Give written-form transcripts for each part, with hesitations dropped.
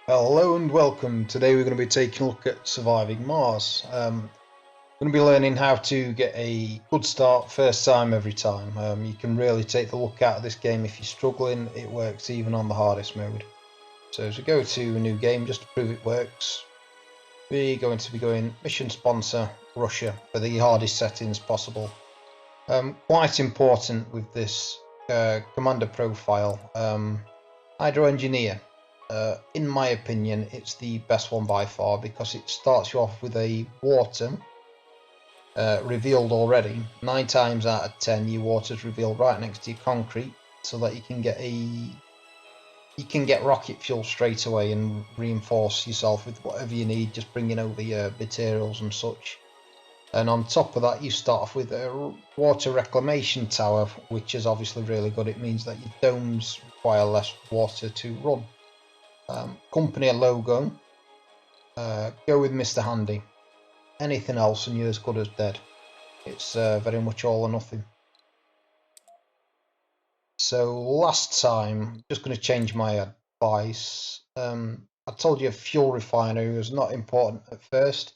Hello and welcome. Today we're going to be taking a look at surviving Mars. We're going to be learning how to get a good start first time every time. You can really take the look out of this game if you're struggling. It works even on the hardest mode. So as we go to a new game, just to prove it works, we're going to be going mission sponsor Russia for the hardest settings possible. Quite important with this commander profile, Hydro Engineer. In my opinion, it's the best one by far because it starts you off with a water revealed already. 9 times out of 10, your water's revealed right next to your concrete, so that you can get rocket fuel straight away and reinforce yourself with whatever you need, just bringing over your materials and such. And on top of that, you start off with a water reclamation tower, which is obviously really good. It means that your domes require less water to run. Company logo, go with Mr. Handy. Anything else and you're as good as dead. It's very much all or nothing. So last time, just going to change my advice. I told you a fuel refinery was not important at first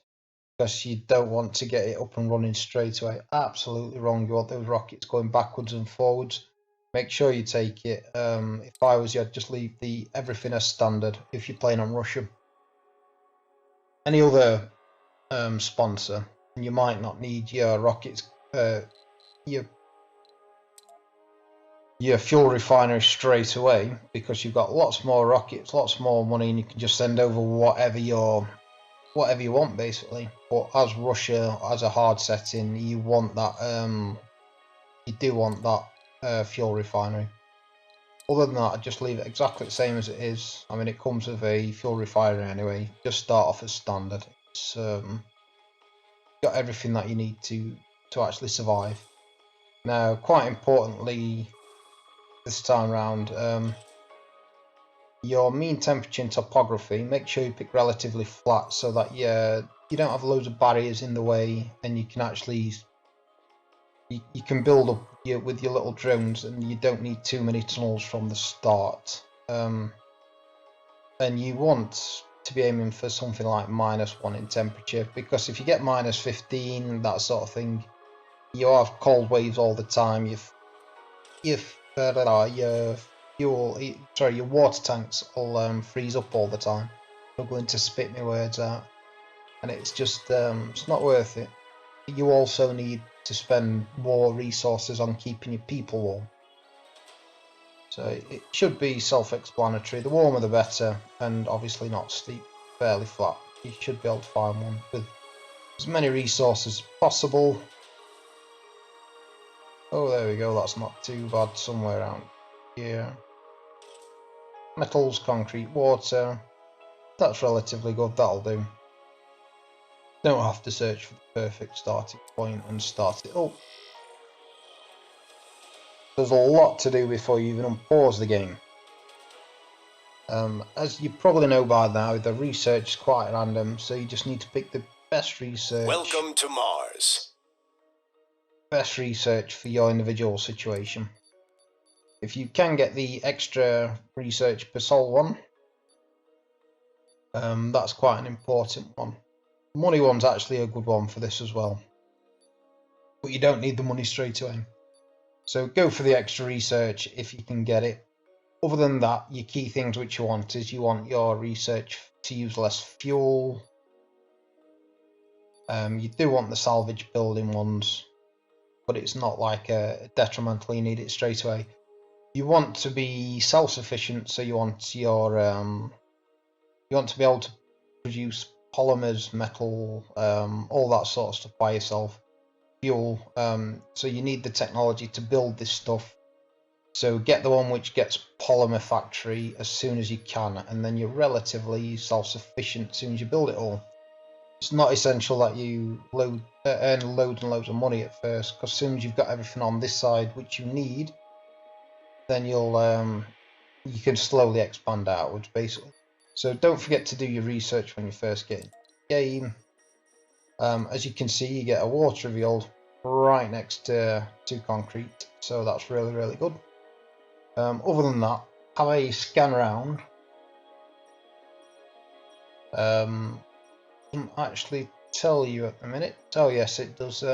because you don't want to get it up and running straight away. Absolutely wrong. You want those rockets going backwards and forwards. Make sure you take it. If I was you, I'd just leave the everything as standard if you're playing on Russia. Any other sponsor, and you might not need your rockets, your fuel refinery straight away because you've got lots more rockets, lots more money, and you can just send over whatever you want basically. But as Russia, as a hard setting, you want that. You do want that fuel refinery. Other than that, I'd just leave it exactly the same as it is. I mean, it comes with a fuel refinery anyway. Just start off as standard. It's got everything that you need to actually survive. Now, quite importantly, this time round, your mean temperature and topography, make sure you pick relatively flat so that you don't have loads of barriers in the way, and you can actually you can build up with your little drones, and you don't need too many tunnels from the start. And you want to be aiming for something like -1 in temperature, because if you get -15, that sort of thing, you have cold waves all the time. Your your water tanks will freeze up all the time. Struggling to spit my words out, and it's just it's not worth it. You also need to spend more resources on keeping your people warm. So it should be self-explanatory. The warmer the better, and obviously not steep, fairly flat. You should be able to find one with as many resources as possible. Oh, there we go. That's not too bad. Somewhere around here. Metals, concrete, water. That's relatively good. That'll do. Don't have to search for the perfect starting point and start it up. There's a lot to do before you even unpause the game. As you probably know by now, the research is quite random, so you just need to pick the best research. Welcome to Mars. Best research for your individual situation. If you can get the extra research per sol one, that's quite an important one. The money one's actually a good one for this as well, but you don't need the money straight away. So go for the extra research if you can get it. Other than that, your key things which you want is you want your research to use less fuel. You do want the salvage building ones, but it's not like detrimental. You need it straight away. You want to be self-sufficient, so you want your you want to be able to produce polymers, metal, all that sort of stuff by yourself. Fuel. So you need the technology to build this stuff. So get the one which gets polymer factory as soon as you can, and then you're relatively self-sufficient as soon as you build it all. It's not essential that you earn loads and loads of money at first, because as soon as you've got everything on this side which you need, then you can slowly expand outwards basically. So don't forget to do your research when you first get in the game. As you can see, you get a water revealed right next to concrete, so that's really good. Other than that, have a scan around. Doesn't actually tell you at the minute. Oh yes, it does.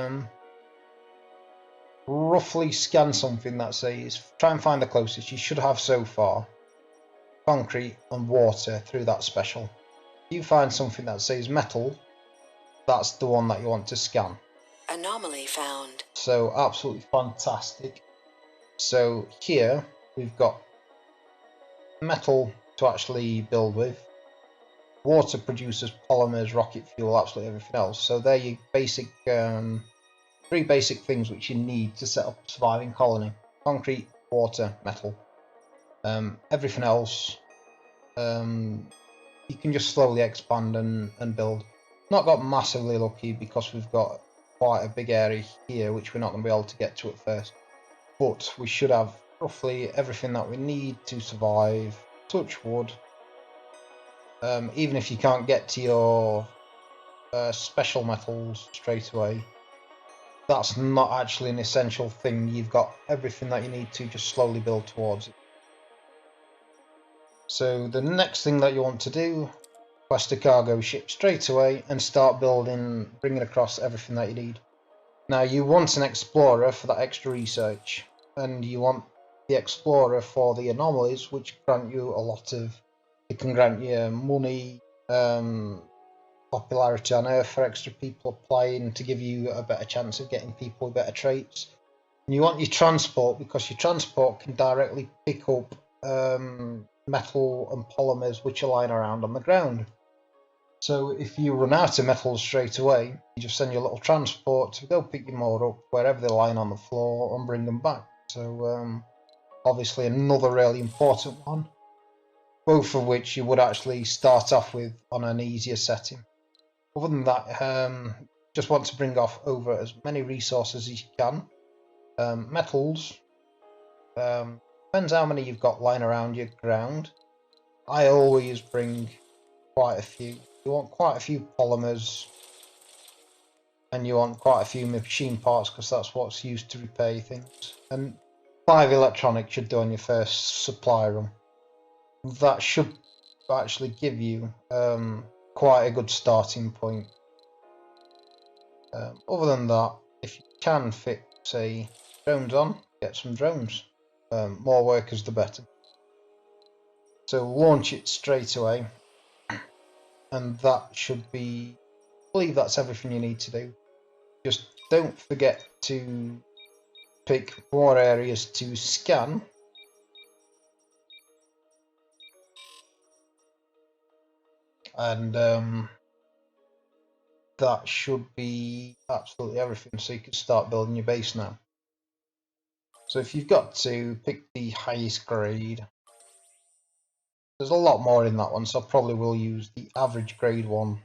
Roughly scan something that says, try and find the closest. You should have so far concrete and water through that special. If you find something that says metal, that's the one that you want to scan. Anomaly found. So absolutely fantastic. So here we've got metal to actually build with. Water produces polymers, rocket fuel, absolutely everything else. So they're your basic, three basic things which you need to set up a surviving colony: concrete, water, metal. Everything else, you can just slowly expand and build. Not got massively lucky because we've got quite a big area here which we're not going to be able to get to at first. But we should have roughly everything that we need to survive. Touch wood. Even if you can't get to your special metals straight away, that's not actually an essential thing. You've got everything that you need to just slowly build towards it. So the next thing that you want to do, quest a cargo ship straight away and start building, bringing across everything that you need. Now you want an explorer for that extra research, and you want the explorer for the anomalies, which grant you a lot of. It can grant you money, popularity on Earth for extra people applying to give you a better chance of getting people with better traits. And you want your transport because your transport can directly pick up metal and polymers which are lying around on the ground. So if you run out of metals straight away, you just send your little transport to go pick your more up wherever they're lying on the floor and bring them back. So obviously another really important one, both of which you would actually start off with on an easier setting. Other than that, just want to bring off over as many resources as you can. Metals, depends how many you've got lying around your ground. I always bring quite a few. You want quite a few polymers, and you want quite a few machine parts because that's what's used to repair things. And 5 electronics should do on your first supply run. That should actually give you quite a good starting point. Other than that, if you can fit, say, drones on, get some drones. More workers, the better. So launch it straight away, and that should be, I believe that's everything you need to do. Just don't forget to pick more areas to scan. And that should be absolutely everything, so you can start building your base now. So if you've got to pick the highest grade, there's a lot more in that one, so I probably will use the average grade one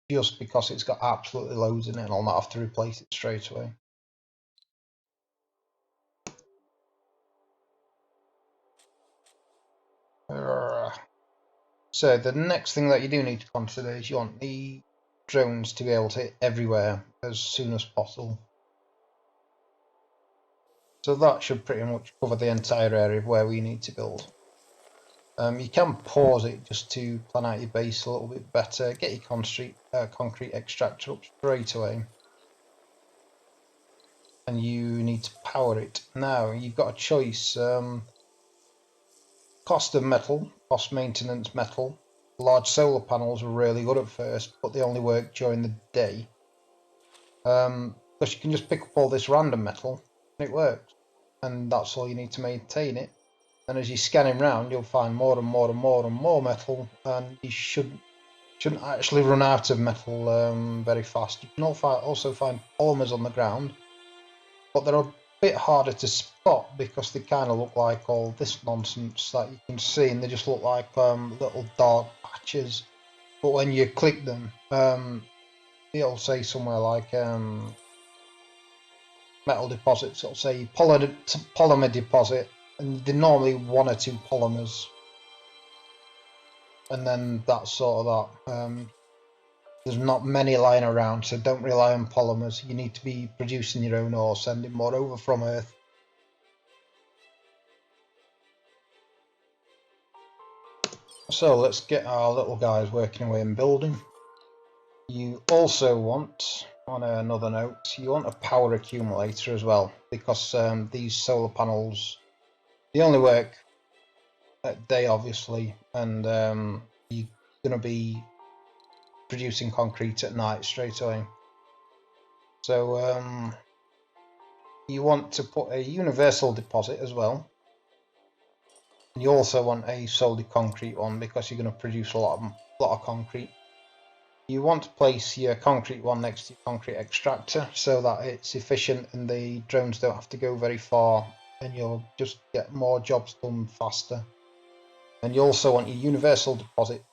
just because it's got absolutely loads in it and I'll not have to replace it straight away. So the next thing that you do need to consider is you want the drones to be able to hit everywhere as soon as possible. So that should pretty much cover the entire area of where we need to build. You can pause it just to plan out your base a little bit better, get your concrete extractor up straight away, and you need to power it. Now you've got a choice. Cost of metal, cost maintenance metal. Large solar panels are really good at first, but they only work during the day. Because you can just pick up all this random metal and it works, and that's all you need to maintain it. And as you're scanning around, you'll find more and more and more and more metal, and you shouldn't actually run out of metal very fast. You can also find polymers on the ground, but they're a bit harder to spot because they kind of look like all this nonsense that you can see, and they just look like little dark patches. But when you click them, it'll say somewhere like metal deposits. It'll say polymer deposit, and they're normally one or two polymers, and then that's sort of that. There's not many lying around, so don't rely on polymers. You need to be producing your own or sending more over from Earth. So let's get our little guys working away and building. You also want, on another note, you want a power accumulator as well, because these solar panels, they only work at day obviously, and you're going to be producing concrete at night straight away. So you want to put a universal deposit as well. And you also want a solid concrete one because you're going to produce a lot of concrete. You want to place your concrete one next to your concrete extractor so that it's efficient and the drones don't have to go very far, and you'll just get more jobs done faster. And you also want your universal deposit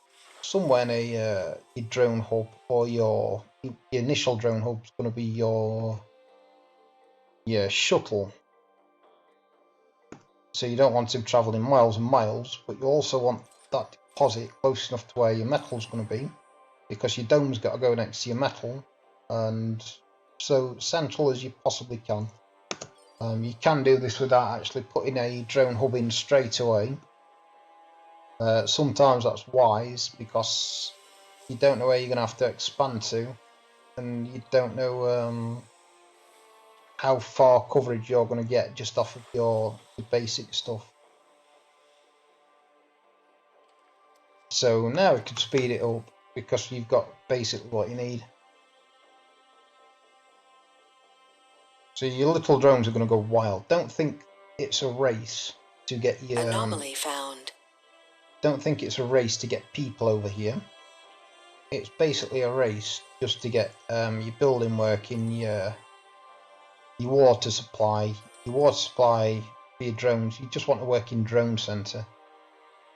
somewhere near your drone hub, or your initial drone hub is going to be your shuttle. So you don't want him travelling miles and miles, but you also want that deposit close enough to where your metal's going to be, because your dome's got to go next to your metal, and so central as you possibly can. You can do this without actually putting a drone hub in straight away. Sometimes that's wise because you don't know where you're going to have to expand to, and you don't know how far coverage you're going to get just off of your basic stuff. So now we can speed it up because you've got basically what you need. So your little drones are going to go wild. Don't think it's a race to get your Anomaly found. Don't think it's a race to get people over here. It's basically a race just to get your building working, your water supply. Your water supply for your drones. You just want a working drone center.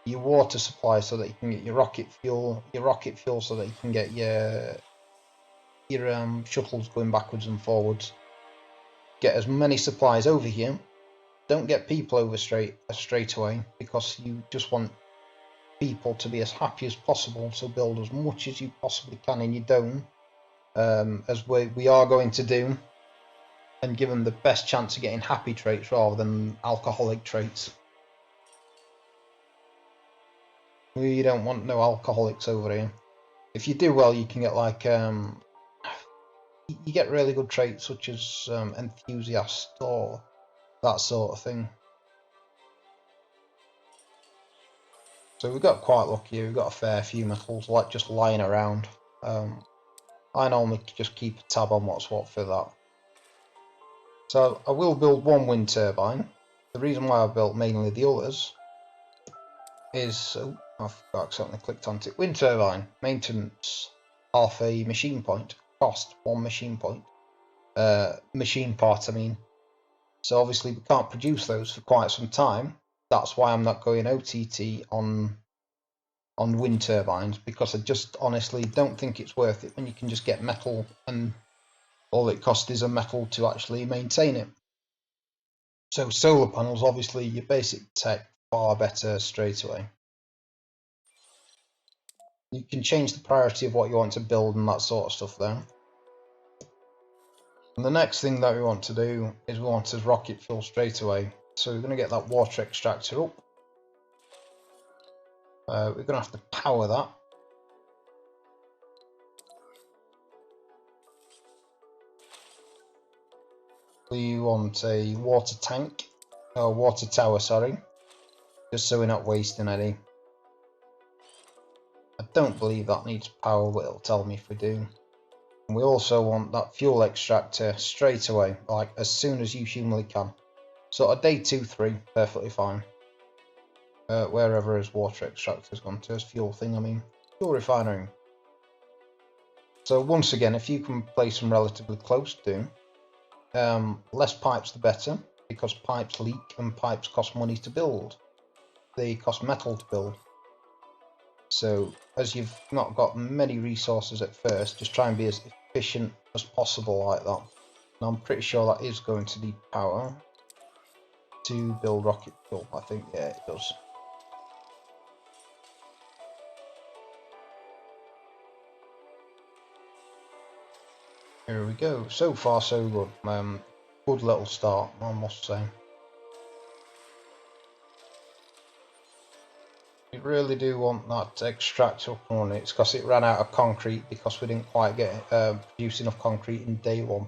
Your water supply so that you can get your rocket fuel. Your rocket fuel so that you can get your shuttles going backwards and forwards. Get as many supplies over here. Don't get people over straight away because you just want people to be as happy as possible. So build as much as you possibly can in your dome, as we are going to do, and give them the best chance of getting happy traits rather than alcoholic traits. We don't want no alcoholics over here. If you do well, you can get like you get really good traits such as enthusiast or that sort of thing. So we got quite lucky. We've got a fair few metals like just lying around. I normally just keep a tab on what's what for that. So I will build one wind turbine. The reason why I built mainly the others is I've accidentally clicked onto it. Wind turbine maintenance, half a machine point, cost one machine point, machine part. I mean, so obviously we can't produce those for quite some time. That's why I'm not going OTT on wind turbines, because I just honestly don't think it's worth it when you can just get metal and all it costs is a metal to actually maintain it. So solar panels, obviously your basic tech far better straight away. You can change the priority of what you want to build and that sort of stuff there. And the next thing that we want to do is we want to rocket fuel straight away. So we're going to get that water extractor up. We're going to have to power that. We want a water tank, or water tower, sorry, just so we're not wasting any. I don't believe that needs power, but it'll tell me if we do. And we also want that fuel extractor straight away, like as soon as you humanly can. So at day 2, 3, perfectly fine. Wherever his water extractor's gone to, his fuel thing, I mean, fuel refinery. So once again, if you can place them relatively close to, less pipes the better, because pipes leak and pipes cost money to build. They cost metal to build. So as you've not got many resources at first, just try and be as efficient as possible like that. And I'm pretty sure that is going to need power to build rocket fuel. I think, yeah, it does. Here we go. So far, so good. Good little start, I must say. We really do want that extractor up and running. It's because it ran out of concrete because we didn't quite get produce enough concrete in day one.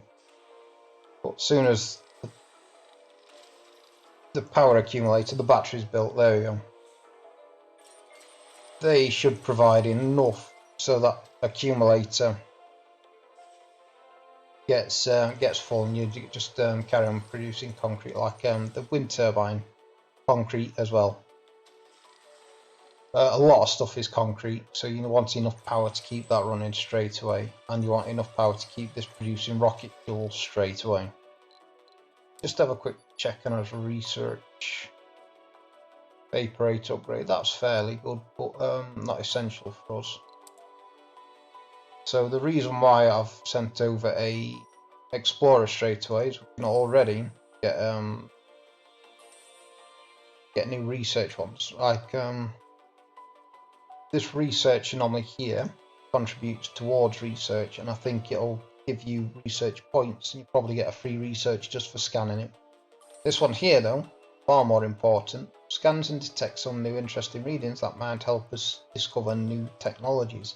But as soon as the power accumulator, the battery's built, there we go. They should provide enough so that accumulator gets full, and you just carry on producing concrete like the wind turbine concrete as well. A lot of stuff is concrete, so you want enough power to keep that running straight away, and you want enough power to keep this producing rocket fuel straight away. Just have a quick check on our research. Vapor rate upgrade, that's fairly good, but not essential for us. So the reason why I've sent over a explorer straight away is we can already get new research ones. Like this research anomaly here contributes towards research, and I think it'll give you research points, and you probably get a free research just for scanning it. This one here, though, far more important, scans and detects some new interesting readings that might help us discover new technologies.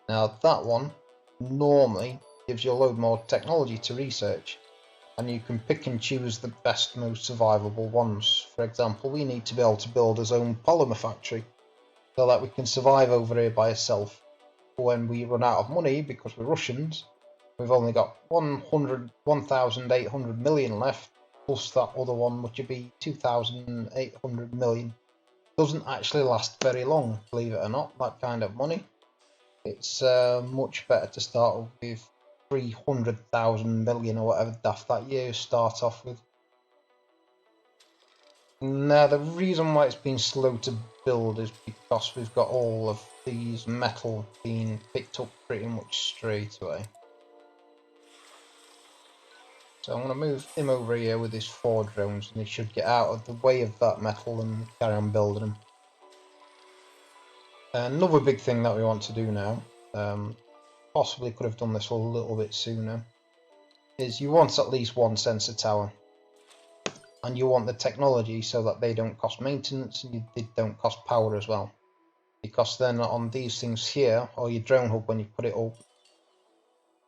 Now that one normally gives you a load more technology to research, and you can pick and choose the best, most survivable ones. For example, we need to be able to build our own polymer factory so that we can survive over here by ourselves. When we run out of money because we're Russians, we've only got 1,800 million left, plus that other one, which would be 2,800 million. Doesn't actually last very long, believe it or not, that kind of money. It's much better to start with 300,000 million or whatever daft that you start off with. Now, the reason why it's been slow to build is because we've got all of these metal being picked up pretty much straight away. So I'm going to move him over here with his 4 drones, and he should get out of the way of that metal and carry on building them. Another big thing that we want to do now, possibly could have done this a little bit sooner, is you want at least one sensor tower. And you want the technology so that they don't cost maintenance and they don't cost power as well. Because then on these things here, or your drone hub when you put it up,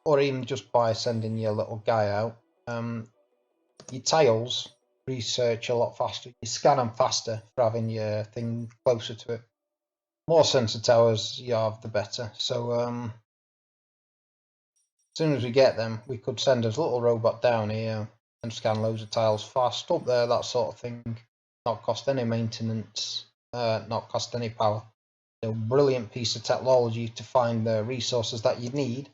or even just by sending your little guy out, your tiles research a lot faster. You scan them faster for having your thing closer to it. More sensor towers you have, the better. So as soon as we get them, we could send a little robot down here and scan loads of tiles fast up there, that sort of thing. Not cost any maintenance, not cost any power. A brilliant piece of technology to find the resources that you need,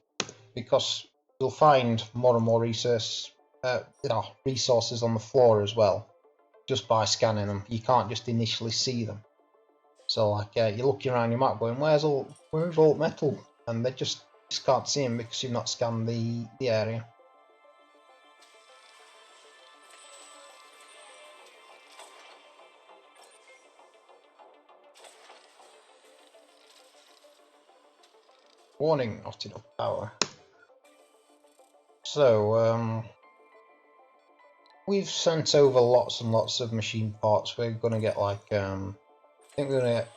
because you'll find more and more resources on the floor as well, just by scanning them. You can't just initially see them. So like you're looking around your map going, where's all metal? And they just can't see them because you've not scanned the area. Warning, not enough power. So we've sent over lots and lots of machine parts. We're gonna get like I think we're gonna get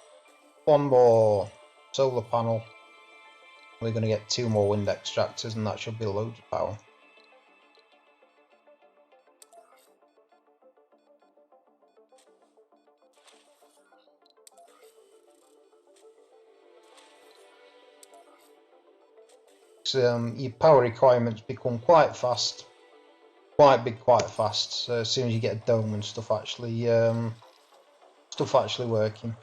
1 more solar panel. We're gonna get 2 more wind extractors, and that should be loads of power. So, your power requirements become quite fast, quite big, quite fast. So as soon as you get a dome and stuff actually working,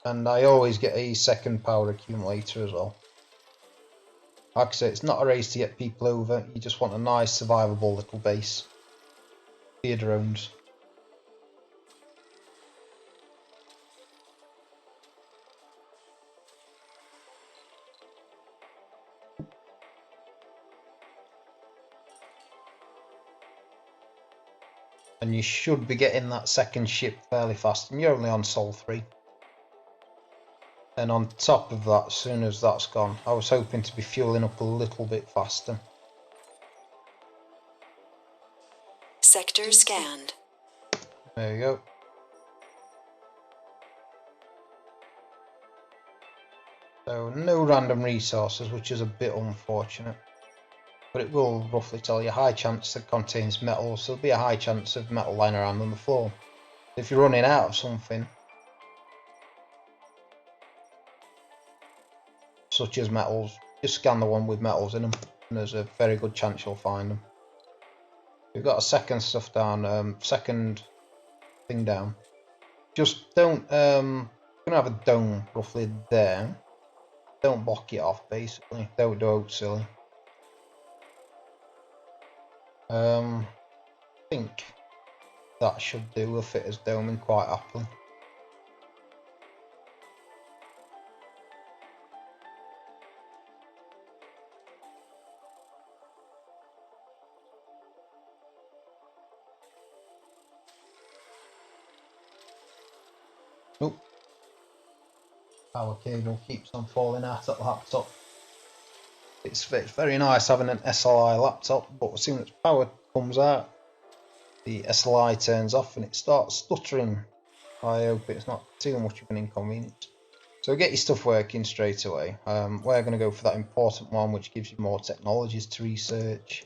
and I always get a second power accumulator as well. Like I say, it's not a race to get people over. You just want a nice, survivable little base for your drones. And you should be getting that second ship fairly fast, and you're only on Sol 3. And on top of that, as soon as that's gone, I was hoping to be fueling up a little bit faster. Sector scanned. There you go. So no random resources, which is a bit unfortunate. But it will roughly tell you high chance that contains metal, so there'll be a high chance of metal lying around on the floor. If you're running out of something, such as metals, just scan the one with metals in them, and there's a very good chance you'll find them. We've got a second stuff down, second thing down. Just don't, gonna have a dome roughly there. Don't block it off, basically. Don't silly. I think that should do a fit as doming quite happily. Nope. Power cable keeps on falling out at the laptop. It's very nice having an SLI laptop, but as soon as power comes out, the SLI turns off and it starts stuttering. I hope it's not too much of an inconvenience. So get your stuff working straight away. We're going to go for that important one, which gives you more technologies to research.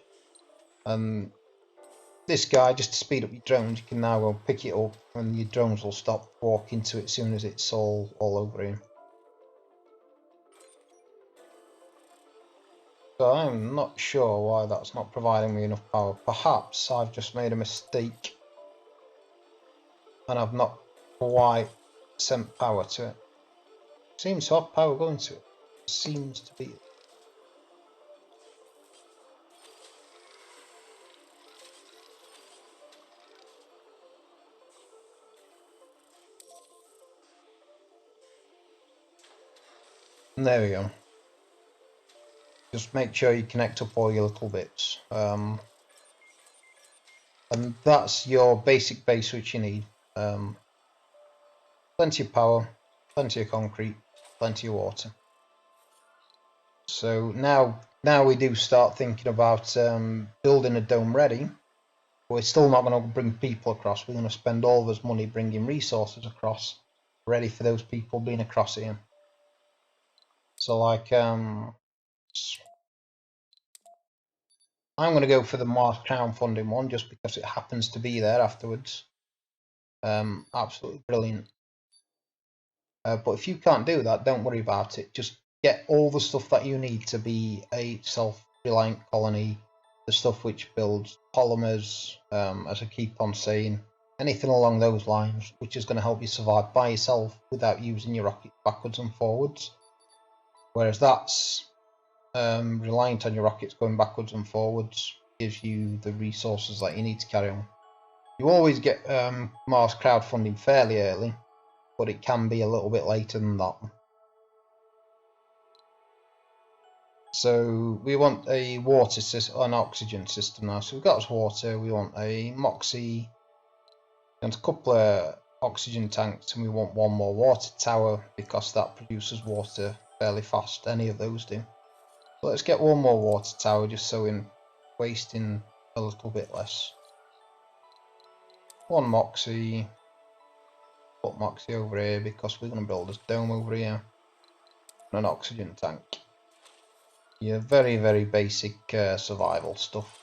And this guy, just to speed up your drones, you can now go pick it up and your drones will stop walking to it as soon as it's all over here. So I'm not sure why that's not providing me enough power. Perhaps I've just made a mistake and I've not quite sent power to it. Seems to have power going to it. Seems to be. And there we go. Just make sure you connect up all your little bits. And that's your basic base which you need. Plenty of power, plenty of concrete, plenty of water. So now we do start thinking about building a dome ready. We're still not going to bring people across. We're going to spend all of this money bringing resources across, ready for those people being across here. So like, I'm going to go for the Mars crowdfunding one just because it happens to be there afterwards. Absolutely brilliant. But if you can't do that, don't worry about it. Just get all the stuff that you need to be a self-reliant colony. The stuff which builds polymers, as I keep on saying, anything along those lines, which is going to help you survive by yourself without using your rocket backwards and forwards. Whereas that's reliant on your rockets going backwards and forwards, gives you the resources that you need to carry on. You always get Mars crowdfunding fairly early, but it can be a little bit later than that. So we want a water system, an oxygen system now. So we've got water, we want a Moxie, and a couple of oxygen tanks, and we want one more water tower because that produces water fairly fast. Any of those do. So let's get one more water tower just so we're wasting a little bit less. One Moxie. Put Moxie over here because we're going to build this dome over here. And an oxygen tank. Yeah, very, very basic survival stuff.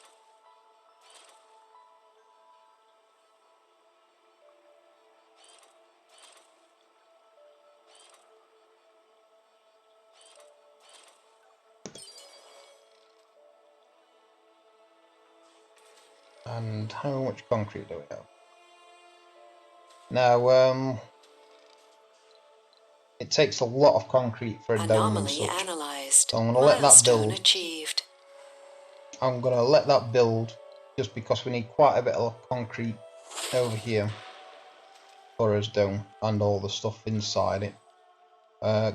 And how much concrete do we have? Now, it takes a lot of concrete for a dome and Anomaly such. analyzed. So I'm going to let that Milestone build. achieved. I'm going to let that build just because we need quite a bit of concrete over here for his dome and all the stuff inside it.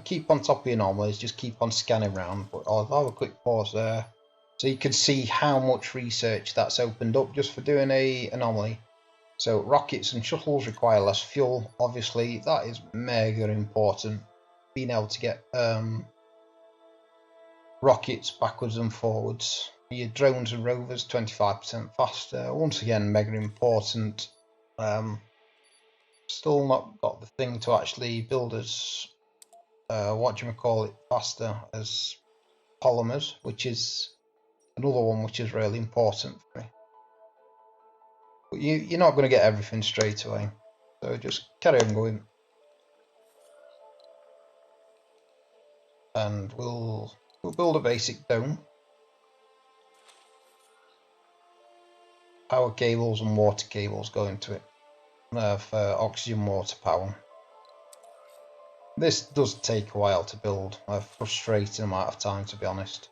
Keep on top of your anomalies, just keep on scanning around, but I'll have a quick pause there so you can see how much research that's opened up just for doing a anomaly. So rockets and shuttles require less fuel, obviously that is mega important, being able to get rockets backwards and forwards. Your drones and rovers 25% faster, once again mega important. Still not got the thing to actually build us faster as polymers, which is another one which is really important for me. But you're not going to get everything straight away, so just carry on going, and we'll build a basic dome. Power cables and water cables go into it for oxygen water power. This does take a while to build, a frustrating amount of time, to be honest.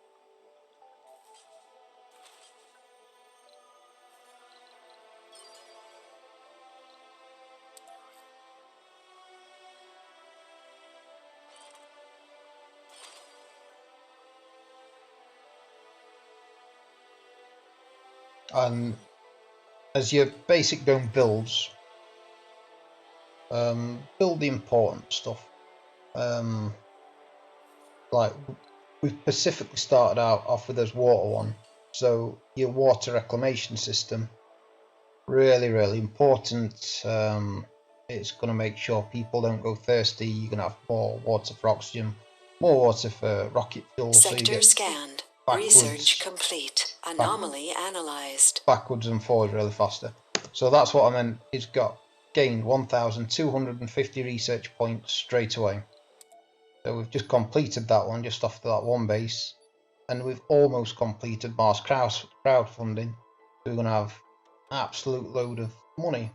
And as your basic dome builds, build the important stuff. Like we've specifically started out off with this water one, so your water reclamation system, really important. It's going to make sure people don't go thirsty. You're going to have more water for oxygen, more water for rocket fuel, so you Sector get scanned. Research complete. Anomaly analyzed. backwards and forwards really faster. So that's what I meant. It's got gained 1,250 research points straight away. So we've just completed that one just after that one base, and we've almost completed Mars crowdfunding. So we're going to have an absolute load of money.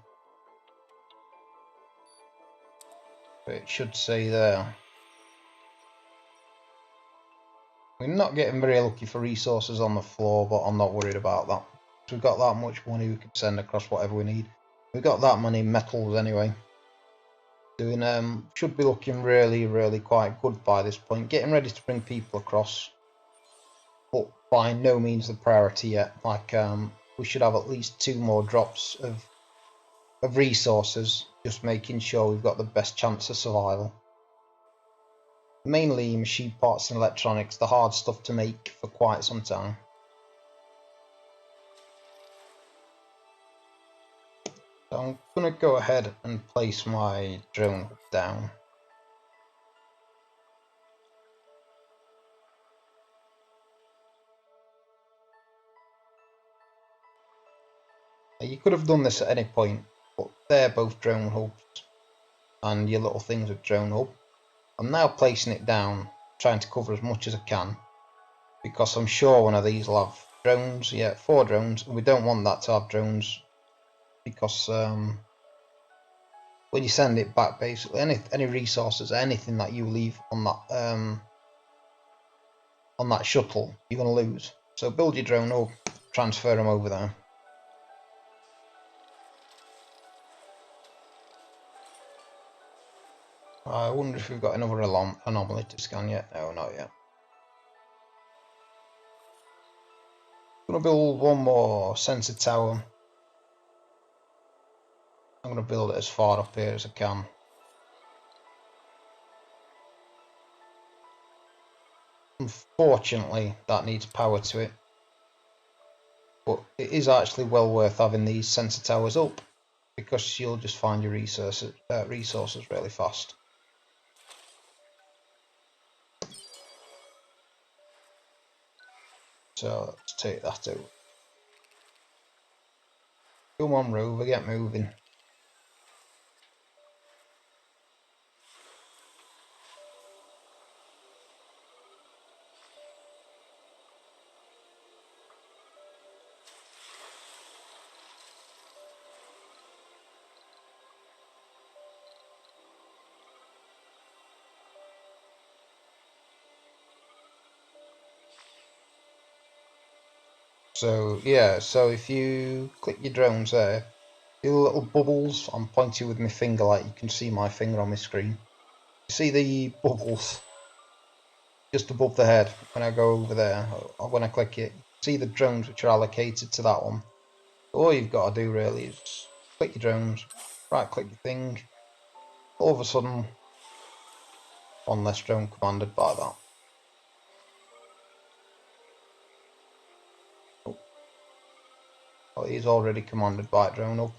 It should say there. We're not getting very lucky for resources on the floor, but I'm not worried about that. So we've got that much money, we can send across whatever we need. We've got that many metals anyway. Doing should be looking really quite good by this point. Getting ready to bring people across, but by no means the priority yet. Like we should have at least 2 more drops of resources, just making sure we've got the best chance of survival. Mainly machine parts and electronics, the hard stuff to make for quite some time. So I'm going to go ahead and place my drone down. You could have done this at any point, but they're both drone hubs, and your little things with drone hub. I'm now placing it down, trying to cover as much as I can, because I'm sure one of these will have drones. Yeah, 4 drones, and we don't want that to have drones, because when you send it back, basically any resources, anything that you leave on that shuttle, you're going to lose. So build your drone up, transfer them over there. I wonder if we've got another anomaly to scan yet. No, not yet. I'm going to build one more sensor tower. I'm going to build it as far up here as I can. Unfortunately, that needs power to it. But it is actually well worth having these sensor towers up, because you'll just find your resources really fast. So let's take that out. Come on, Rover, get moving. So yeah, so if you click your drones there, the little bubbles, I'm pointing with my finger, like you can see my finger on my screen. You see the bubbles just above the head when I go over there, or when I click it, you see the drones which are allocated to that one. All you've got to do really is click your drones, right click your thing, all of a sudden one less drone commanded by that. Oh, he's already commanded by drone up.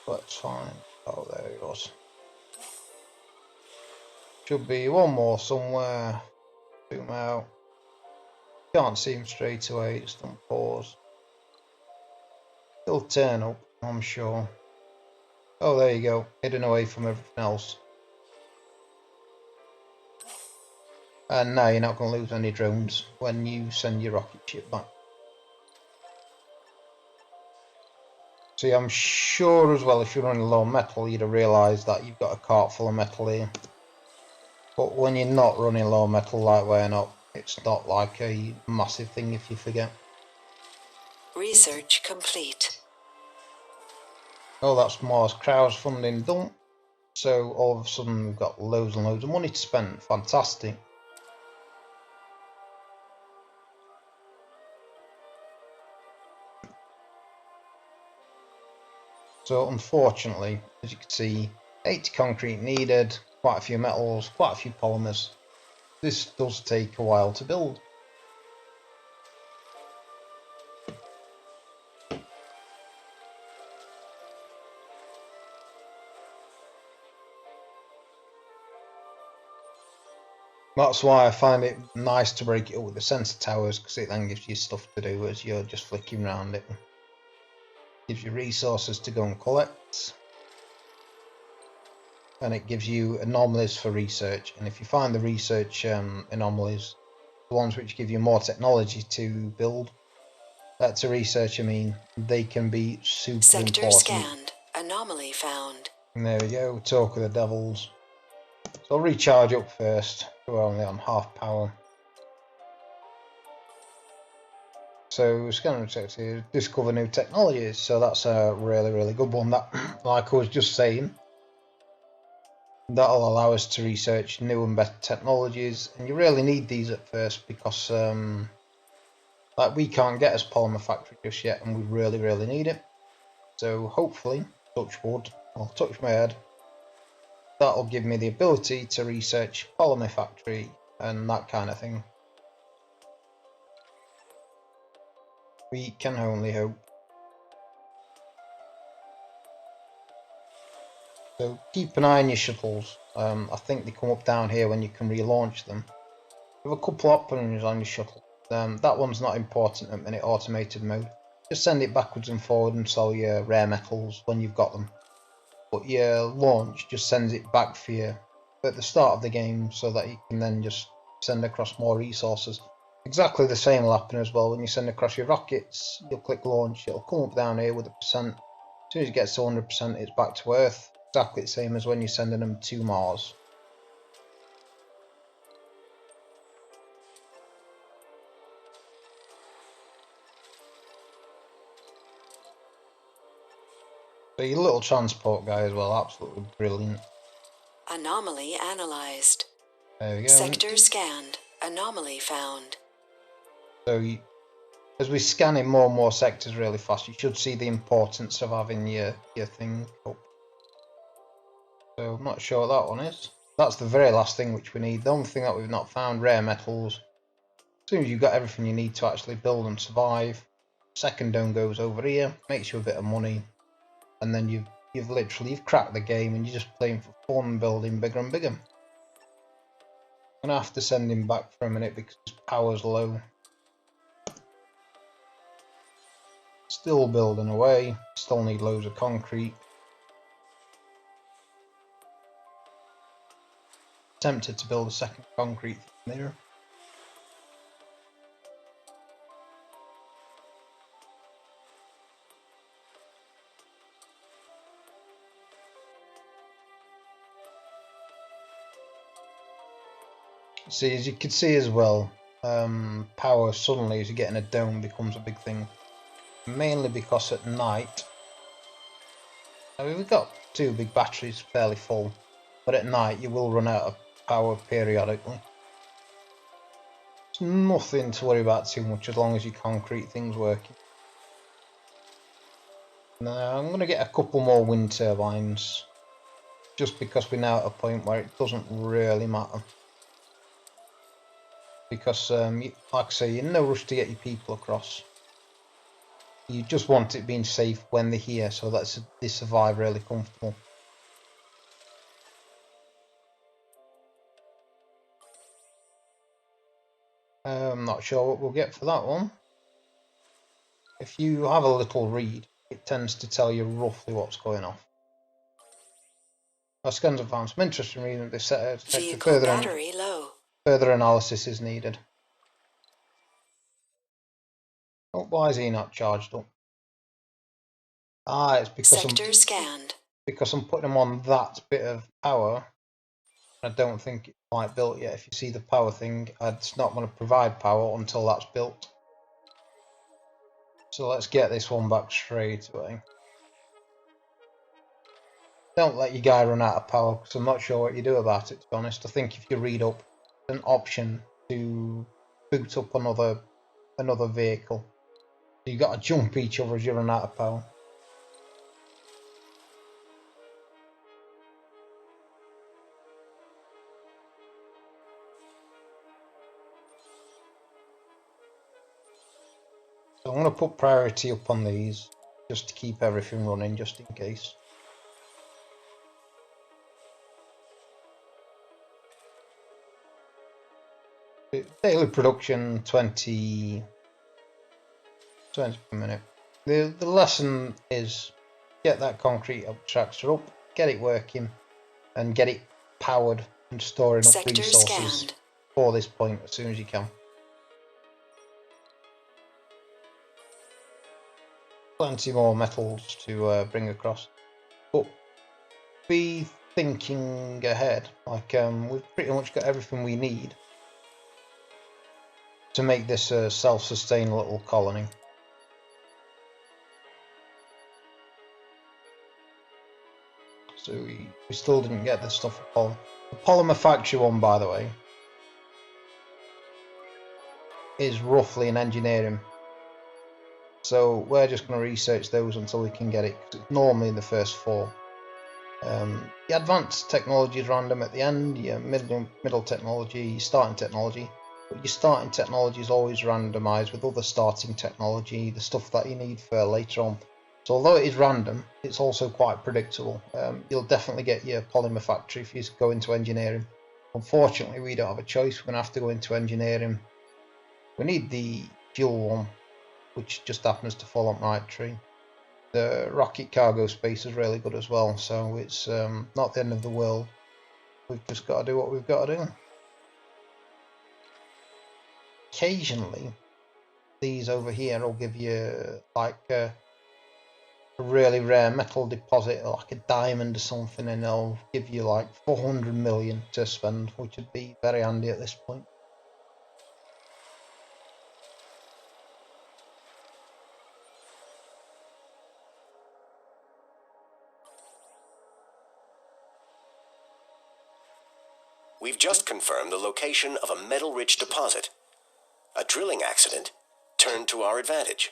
That's fine. Oh, there he goes. Should be one more somewhere. Zoom out. Can't see him straight away, just don't pause. He'll turn up, I'm sure. Oh, there you go, hidden away from everything else. And now you're not going to lose any drones when you send your rocket ship back. See, I'm sure as well if you're running low on metal, you'd have realised that you've got a cart full of metal here. But when you're not running low on metal like we're not, it's not like a massive thing if you forget. Research complete. Oh, that's Mars crowdfunding done. So all of a sudden we've got loads and loads of money to spend. Fantastic. So unfortunately, as you can see, 80 concrete needed, quite a few metals, quite a few polymers. This does take a while to build. That's why I find it nice to break it up with the sensor towers, because it then gives you stuff to do as you're just flicking around it. Gives you resources to go and collect. And it gives you anomalies for research. And if you find the research anomalies, the ones which give you more technology to build, to research, I mean, they can be super Sector important. scanned. Anomaly found. And there we go, talk of the devils. So I'll recharge up first. We're only on half power. So scanner detected, discover new technologies. So that's a really good one. That, like I was just saying, that'll allow us to research new and better technologies. And you really need these at first because like we can't get us polymer factory just yet, and we really need it. So hopefully, touch wood, I'll touch my head. That'll give me the ability to research polymer factory and that kind of thing. We can only hope. So keep an eye on your shuttles. I think they come up down here when you can relaunch them. You have a couple options on your shuttle. That one's not important at the minute, automated mode. Just send it backwards and forward and sell your rare metals when you've got them. But your launch just sends it back for you at the start of the game so that you can then just send across more resources. Exactly the same will happen as well when you send across your rockets. You'll click launch, it'll come up down here with a percent. As soon as it gets to 100%, it's back to Earth. Exactly the same as when you're sending them to Mars. So your little transport guy as well, absolutely brilliant. Anomaly analyzed. There we go. Sector scanned. Anomaly found. So as we're scanning more and more sectors really fast, you should see the importance of having your thing up. So I'm not sure what that one is. That's the very last thing which we need. The only thing that we've not found, rare metals. As soon as you've got everything you need to actually build and survive, second dome goes over here, makes you a bit of money, and then you've cracked the game and you're just playing for fun, building bigger and bigger. I'm gonna have to send him back for a minute because his power's low. Still building away, still need loads of concrete. Tempted to build a second concrete thing there. See, as you can see as well, power suddenly as you're getting a dome becomes a big thing. Mainly because at night, I mean, we've got two big batteries fairly full, but at night you will run out of power periodically. It's nothing to worry about too much as long as your concrete thing's working. Now I'm going to get a couple more wind turbines, just because we're now at a point where it doesn't really matter. Because, like I say, you're in no rush to get your people across. You just want it being safe when they're here, so that they survive really comfortable. I'm not sure what we'll get for that one. If you have a little read, it tends to tell you roughly what's going off. Our scans have found some interesting reading that they set out Vehicle battery low. Further analysis is needed. Oh, why is he not charged up? Ah, it's because Sector scanned. I'm putting him on that bit of power. I don't think it's quite built yet. If you see the power thing, it's not going to provide power until that's built. So let's get this one back straight away. Don't let your guy run out of power, because I'm not sure what you do about it, to be honest. I think if you read up an option to boot up another vehicle, you got to jump each other as you run out of power. So I'm going to put priority up on these, just to keep everything running, just in case. Daily production 20 per minute. The lesson is get that concrete extractor up, get it working, and get it powered and storing up Sector resources scanned. for this point as soon as you can. Plenty more metals to bring across, but be thinking ahead. Like we've pretty much got everything we need to make this a self-sustained little colony. So we still didn't get the stuff for the polymer factory one, by the way, is roughly an engineering. So we're just going to research those until we can get it. It's normally the first 4. The advanced technology is random at the end. Your middle technology, your starting technology. But your starting technology is always randomised with other starting technology, the stuff that you need for later on. So although it is random, it's also quite predictable. You'll definitely get your polymer factory if you go into engineering. Unfortunately, we don't have a choice. We're going to have to go into engineering. We need the fuel one, which just happens to fall on the right tree. The rocket cargo space is really good as well, so it's not the end of the world. We've just got to do what we've got to do. Occasionally, these over here will give you like a really rare metal deposit, like a diamond or something, and they'll give you like 400 million to spend, which would be very handy at this point. We've just confirmed the location of a metal-rich deposit. A drilling accident turned to our advantage.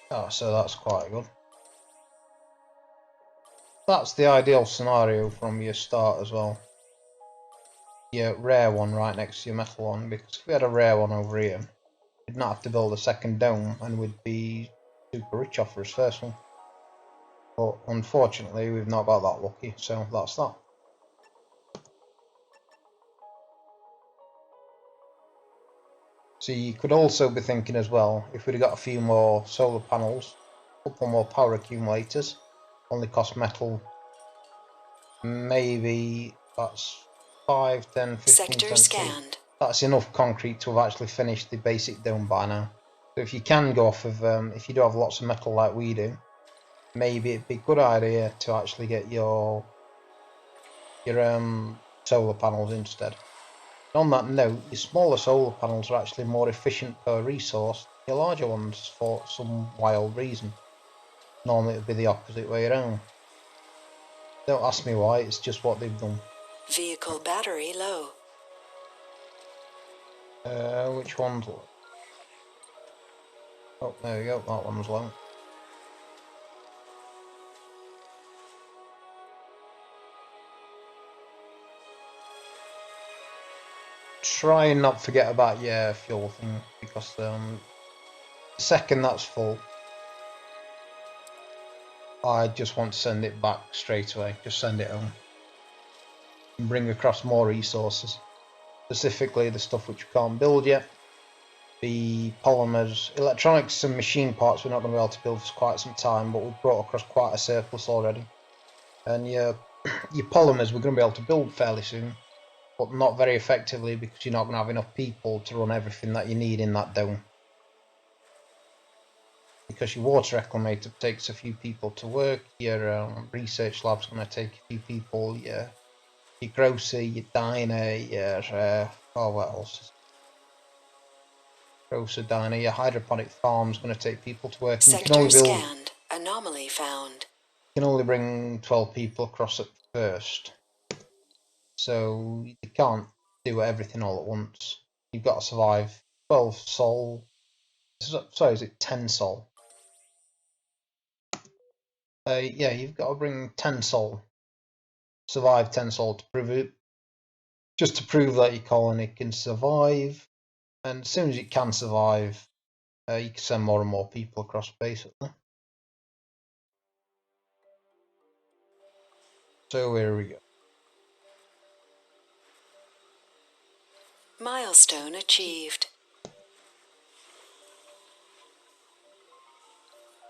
Oh, so that's quite good. That's the ideal scenario from your start as well. Your rare one right next to your metal one, because if we had a rare one over here, we'd not have to build a second dome and we'd be super rich off his first one. But unfortunately, we've not got that lucky, so that's that. So you could also be thinking as well, if we'd got a few more solar panels, a couple more power accumulators, only cost metal, maybe that's 5, 10, 15, Sector 20. scanned. That's enough concrete to have actually finished the basic dome by now. So if you can go off of, if you do have lots of metal like we do, maybe it'd be a good idea to actually get your solar panels instead. On that note, your smaller solar panels are actually more efficient per resource than your larger ones for some wild reason. Normally it would be the opposite way around. Don't ask me why, it's just what they've done. Vehicle battery low. Which one's low? Oh, there we go, that one's low. Try and not forget about your fuel thing, because the second that's full, I just want to send it back straight away. Just send it home and bring across more resources. specifically the stuff which we can't build yet. The polymers, electronics and machine parts we're not going to be able to build for quite some time, but we've brought across quite a surplus already. And your polymers we're going to be able to build fairly soon, but not very effectively because you're not going to have enough people to run everything that you need in that dome. Because your water reclamator takes a few people to work, your research lab's going to take a few people, your grocer, your diner, your what else? Grocer, diner, your hydroponic farm's going to take people to work, and you can Sector only build. scanned. Anomaly found. You can only bring 12 people across at first, so you can't do everything all at once. You've got to survive 12 sol. Sorry, is it 10 sol? Yeah, you've got to bring 10 sol. Survive 10 sol to prove it. Just to prove that your colony can survive. And as soon as it can survive, you can send more and more people across, basically. So here we go. Milestone achieved.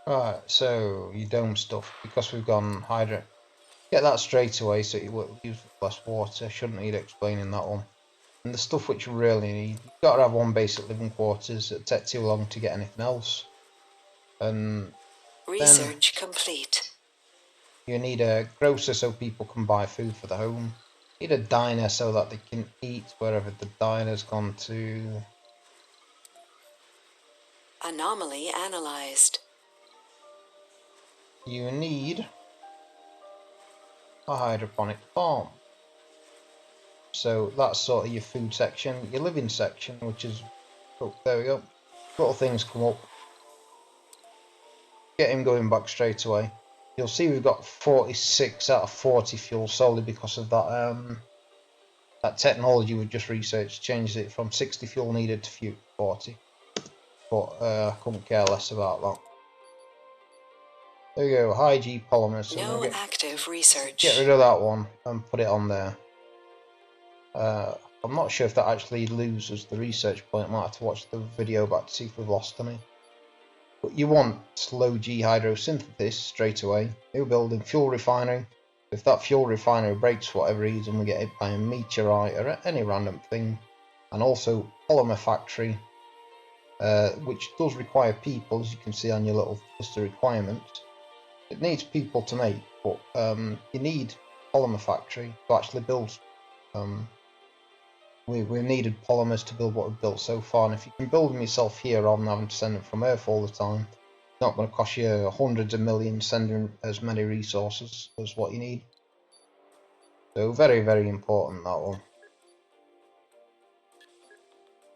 Right, so your dome stuff, because we've gone hydro. Get that straight away so it will use less water. Shouldn't need explaining that one. And the stuff which you really need, you've got to have one basic living quarters. It'd take too long to get anything else. And then Research complete. you need a grocer so people can buy food for the home. You need a diner so that they can eat wherever the diner's gone to. Anomaly analyzed. You need a hydroponic farm. So that's sort of your food section, your living section, which is, oh, there we go. Little things come up. Get him going back straight away. You'll see we've got 46 out of 40 fuel solely because of that that technology we just researched changed it from 60 fuel needed to 40. But I couldn't care less about that. There you go, high G polymers. So No we're going active to get research. rid of that one and put it on there. I'm not sure if that actually loses the research point. Might have to watch the video back to see if we've lost any. But you want low G hydrosynthesis straight away. New building, fuel refinery. If that fuel refinery breaks for whatever reason, we get hit by a meteorite or any random thing. And also polymer factory, which does require people, as you can see on your little list of requirements. It needs people to make, but you need polymer factory to actually build. We've needed polymers to build what we've built so far, and if you can build them yourself here rather than having to send them from Earth all the time, it's not going to cost you hundreds of millions sending as many resources as what you need. So very, very important, that one.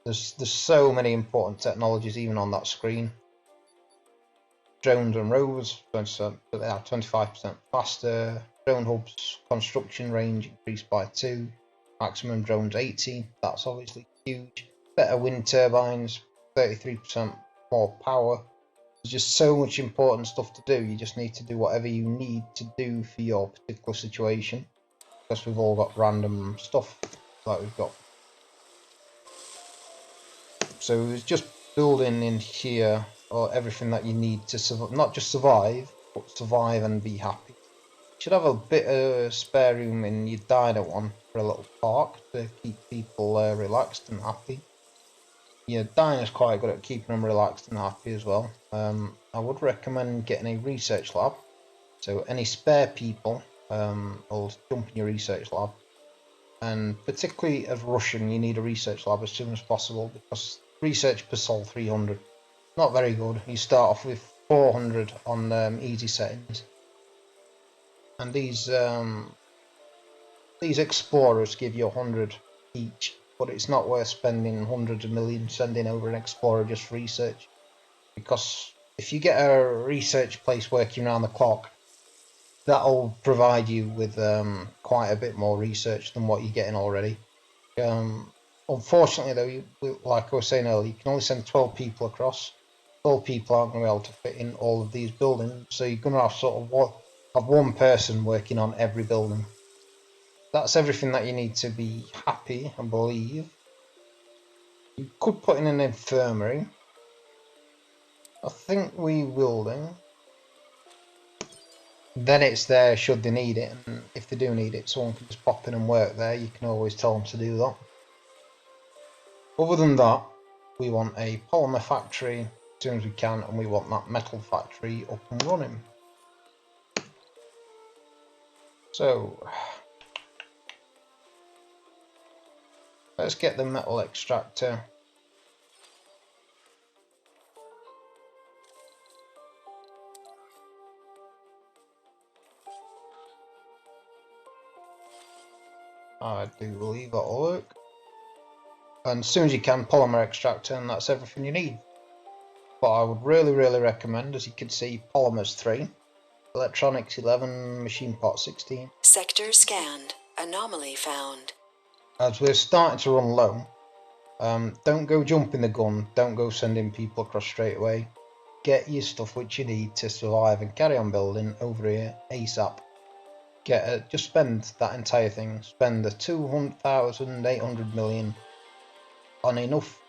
There's so many important technologies even on that screen. Drones and rovers, 25% faster. Drone hubs construction range increased by 2. Maximum drones 18. That's obviously huge. Better wind turbines, 33% more power. There's just so much important stuff to do. You just need to do whatever you need to do for your particular situation, because we've all got random stuff that we've got. So it's just building in here or everything that you need to survive, not just survive, but survive and be happy. You should have a bit of spare room in your diner one for a little park to keep people relaxed and happy. Your diner's quite good at keeping them relaxed and happy as well. I would recommend getting a research lab. So any spare people will jump in your research lab. And particularly as Russian, you need a research lab as soon as possible because research per sol 300, not very good. You start off with 400 on easy settings, and these explorers give you 100 each, but it's not worth spending hundreds of millions sending over an explorer just for research, because if you get a research place working around the clock, that'll provide you with quite a bit more research than what you're getting already. Unfortunately, though, like I was saying earlier, you can only send 12 people across. 12 people aren't going to be able to fit in all of these buildings, so you're going to have sort of have one person working on every building. that's everything that you need to be happy, I believe. You could put in an infirmary. I think we will do. Then it's there should they need it, and if they do need it, someone can just pop in and work there. You can always tell them to do that. Other than that, we want a polymer factory as soon as we can, and we want that metal factory up and running. So let's get the metal extractor. I do believe that'll work. And as soon as you can, polymer extractor, and that's everything you need. But I would really recommend, as you can see, polymers 3, electronics 11, machine part 16. Sector scanned. Anomaly found. As we're starting to run low, don't go jumping the gun, don't go sending people across straight away. Get your stuff which you need to survive and carry on building over here ASAP. Just spend that entire thing, spend the 200,800 million on enough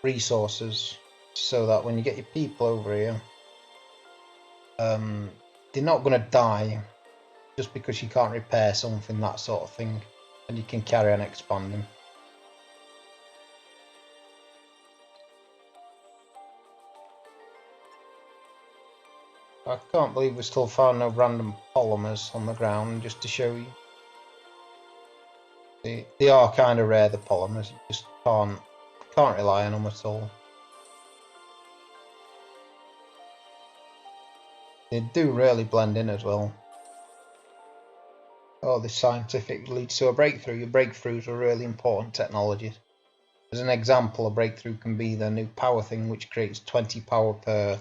resources so that when you get your people over here, they're not going to die just because you can't repair something, that sort of thing, and you can carry on expanding. I can't believe we still found no random polymers on the ground, just to show you. They are kind of rare, the polymers, you just can't rely on them at all. They do really blend in as well. Oh, this scientific leads to a breakthrough. Your breakthroughs are really important technologies. As an example, a breakthrough can be the new power thing, which creates 20 power per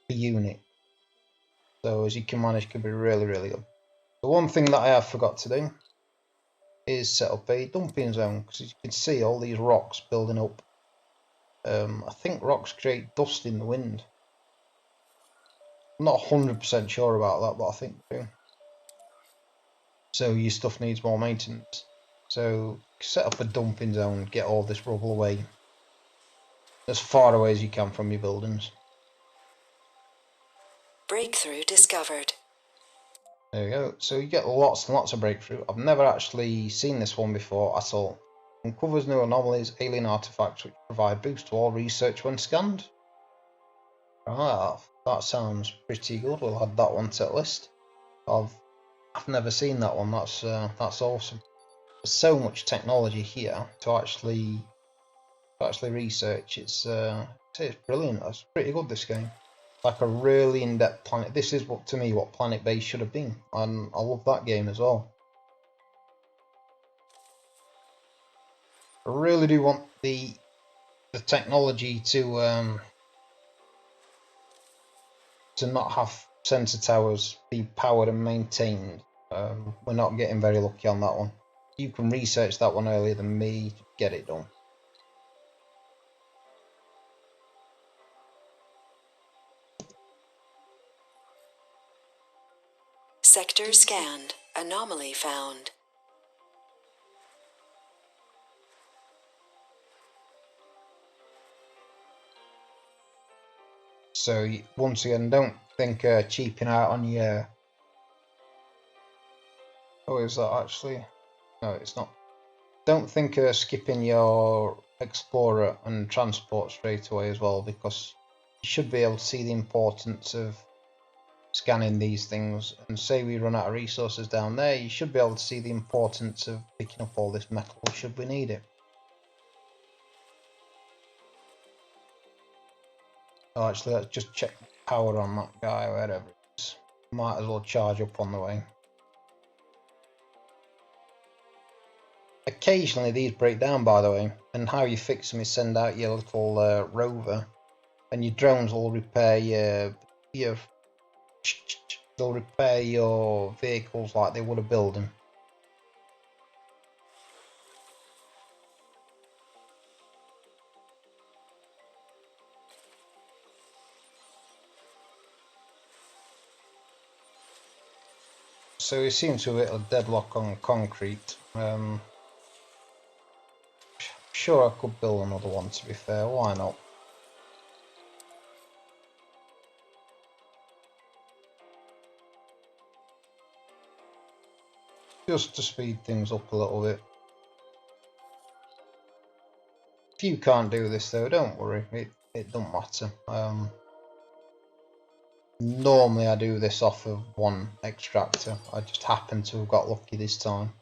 unit. So as you can manage, can be really good. The one thing that I have forgot to do is set up a dumping zone, because as you can see all these rocks building up. I think rocks create dust in the wind. I'm not 100% sure about that, but I think they do. So your stuff needs more maintenance. So set up a dumping zone, get all this rubble away as far away as you can from your buildings. Breakthrough discovered. There we go. So you get lots and lots of breakthrough. I've never actually seen this one before at all. Uncovers new anomalies, alien artifacts which provide boost to all research when scanned. Ah, that sounds pretty good. We'll add that one to the list. I've never seen that one. That's awesome. There's so much technology here to actually research. It's brilliant. It's pretty good, this game. Like a really in-depth planet. This is what, to me, what Planet Base should have been, and I love that game as well. I really do want the technology to not have sensor towers be powered and maintained. We're not getting very lucky on that one. You can research that one earlier than me to get it done. Sector scanned. Anomaly found. So once again, don't think cheaping out on your... Oh, is that actually? No, it's not. Don't think skipping your Explorer and Transport straight away as well, because you should be able to see the importance of scanning these things. And say we run out of resources down there, you should be able to see the importance of picking up all this metal should we need it. Oh, actually, let's just check the power on that guy, wherever it is. Might as well charge up on the way. Occasionally these break down, by the way, and how you fix them is send out your little rover, and your drones will repair your they'll repair your vehicles like they would a building. so we seem to hit a deadlock on concrete. Sure, I could build another one, to be fair, why not? Just to speed things up a little bit. If you can't do this though, don't worry, it don't matter. Normally I do this off of one extractor, I just happen to have got lucky this time.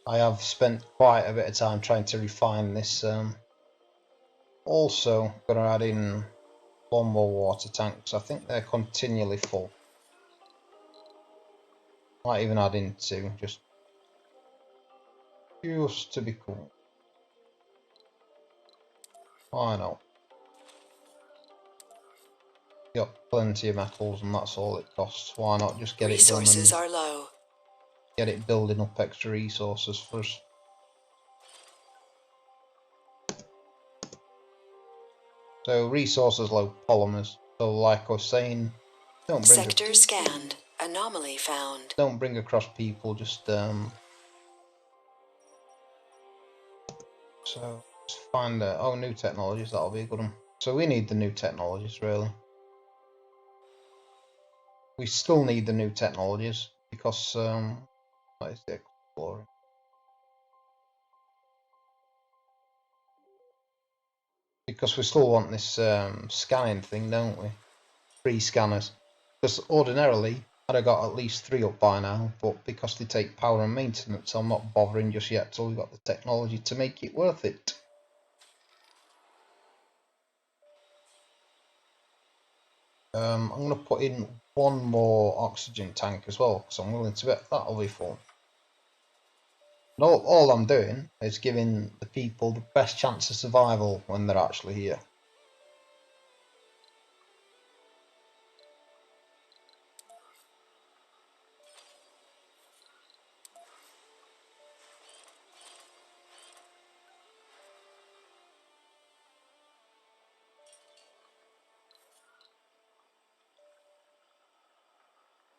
I have spent quite a bit of time trying to refine this. Also, going to add in one more water tanks. I think they're continually full. Might even add in two, just to be cool. Why not? Got plenty of metals, and that's all it costs. Why not just get it done Resources and are low. get it building up extra resources for us? So resources low, polymers. So like I was saying, don't bring Sector scanned. Anomaly found. don't bring across people. Just so let's find new technologies. That'll be a good one. So we need the new technologies really. We still need the new technologies because what is the exploring? Because we still want this scanning thing, don't we? 3 scanners. Because ordinarily I'd have got at least 3 up by now, but because they take power and maintenance, I'm not bothering just yet till we've got the technology to make it worth it. I'm going to put in one more oxygen tank as well, because I'm willing to bet that'll be fun. And all I'm doing is giving the people the best chance of survival when they're actually here.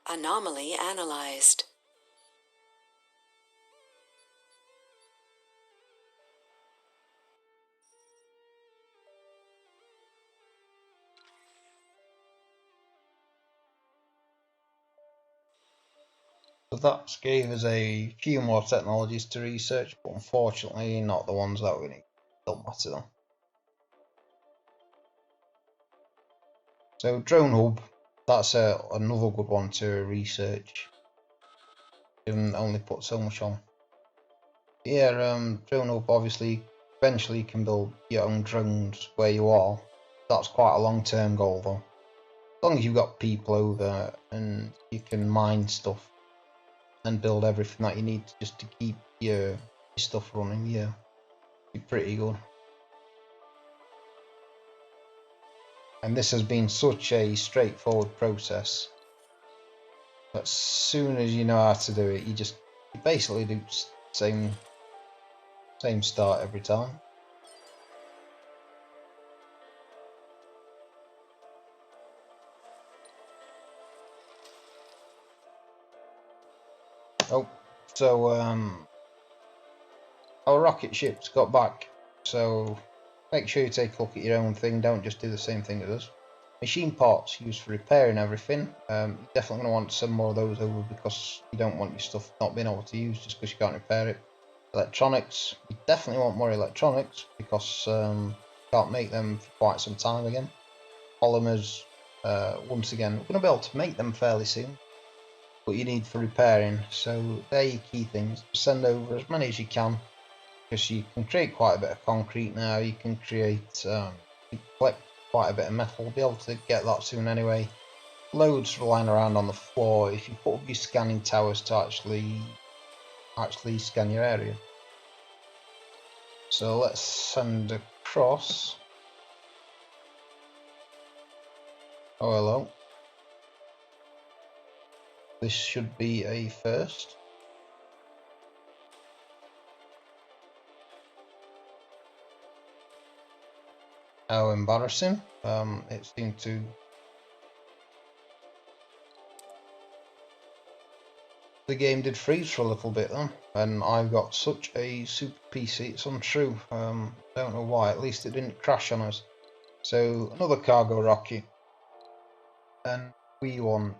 Anomaly analyzed. So that gave us a few more technologies to research, but unfortunately not the ones that we need. Don't matter though. So drone hub, that's another good one to research. You can only put so much on. Yeah, drone hub obviously eventually you can build your own drones where you are. That's quite a long-term goal though. As long as you've got people over and you can mine stuff and build everything that you need just to keep your stuff running, yeah, be pretty good. And this has been such a straightforward process. As soon as you know how to do it, you basically do same start every time. Oh, so our rocket ship's got back. So make sure you take a look at your own thing. Don't just do the same thing as us. Machine parts used for repairing everything. You're definitely going to want some more of those over because you don't want your stuff not being able to use just because you can't repair it. Electronics, you definitely want more electronics because you can't make them for quite some time again. Polymers, once again, we're going to be able to make them fairly soon, but you need for repairing. So they're your key things. Send over as many as you can because you can create quite a bit of concrete now. You can create, you collect quite a bit of metal. We'll be able to get that soon anyway. Loads lying around on the floor if you put up your scanning towers to actually scan your area. So let's send across. Oh hello. This should be a first. How embarrassing. It seemed to the game did freeze for a little bit then, and I've got such a super PC, it's untrue. Don't know why, at least it didn't crash on us. So, another cargo rocket. And we want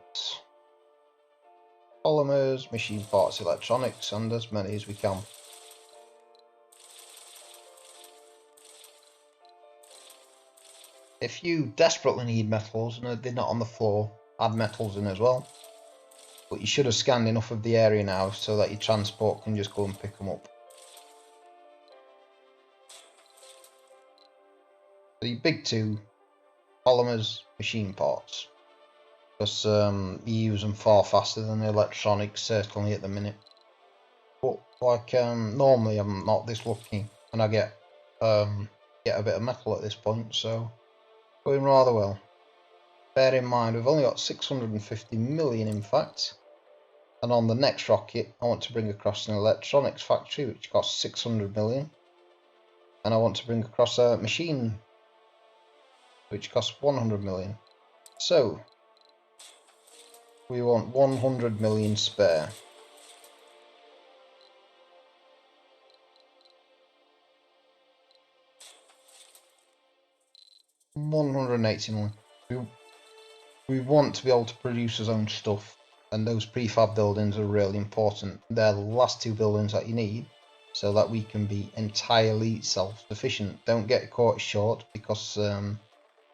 polymers, machine parts, electronics, and as many as we can. If you desperately need metals and they're not on the floor, add metals in as well. But you should have scanned enough of the area now so that your transport can just go and pick them up. The big two, polymers, machine parts. Because you use them far faster than the electronics, certainly at the minute. But like normally I'm not this lucky and I get a bit of metal at this point, so going rather well. Bear in mind we've only got 650 million in fact, and on the next rocket I want to bring across an electronics factory which costs 600 million, and I want to bring across a machine which costs 100 million. So we want 100 million spare. $180 million. We want to be able to produce our own stuff, and those prefab buildings are really important. They're the last two buildings that you need so that we can be entirely self-sufficient. Don't get caught short, because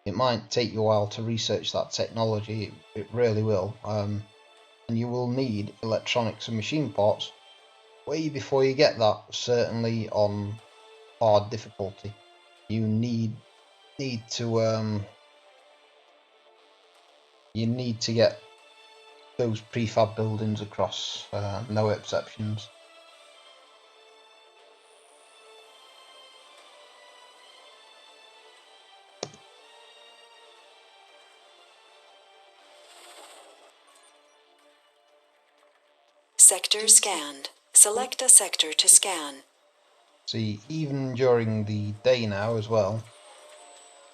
it might take you a while to research that technology. It really will. And you will need electronics and machine parts way before you get that, certainly on hard difficulty. You need to get those prefab buildings across, no exceptions. Sector scanned. Select a sector to scan. See, even during the day now as well,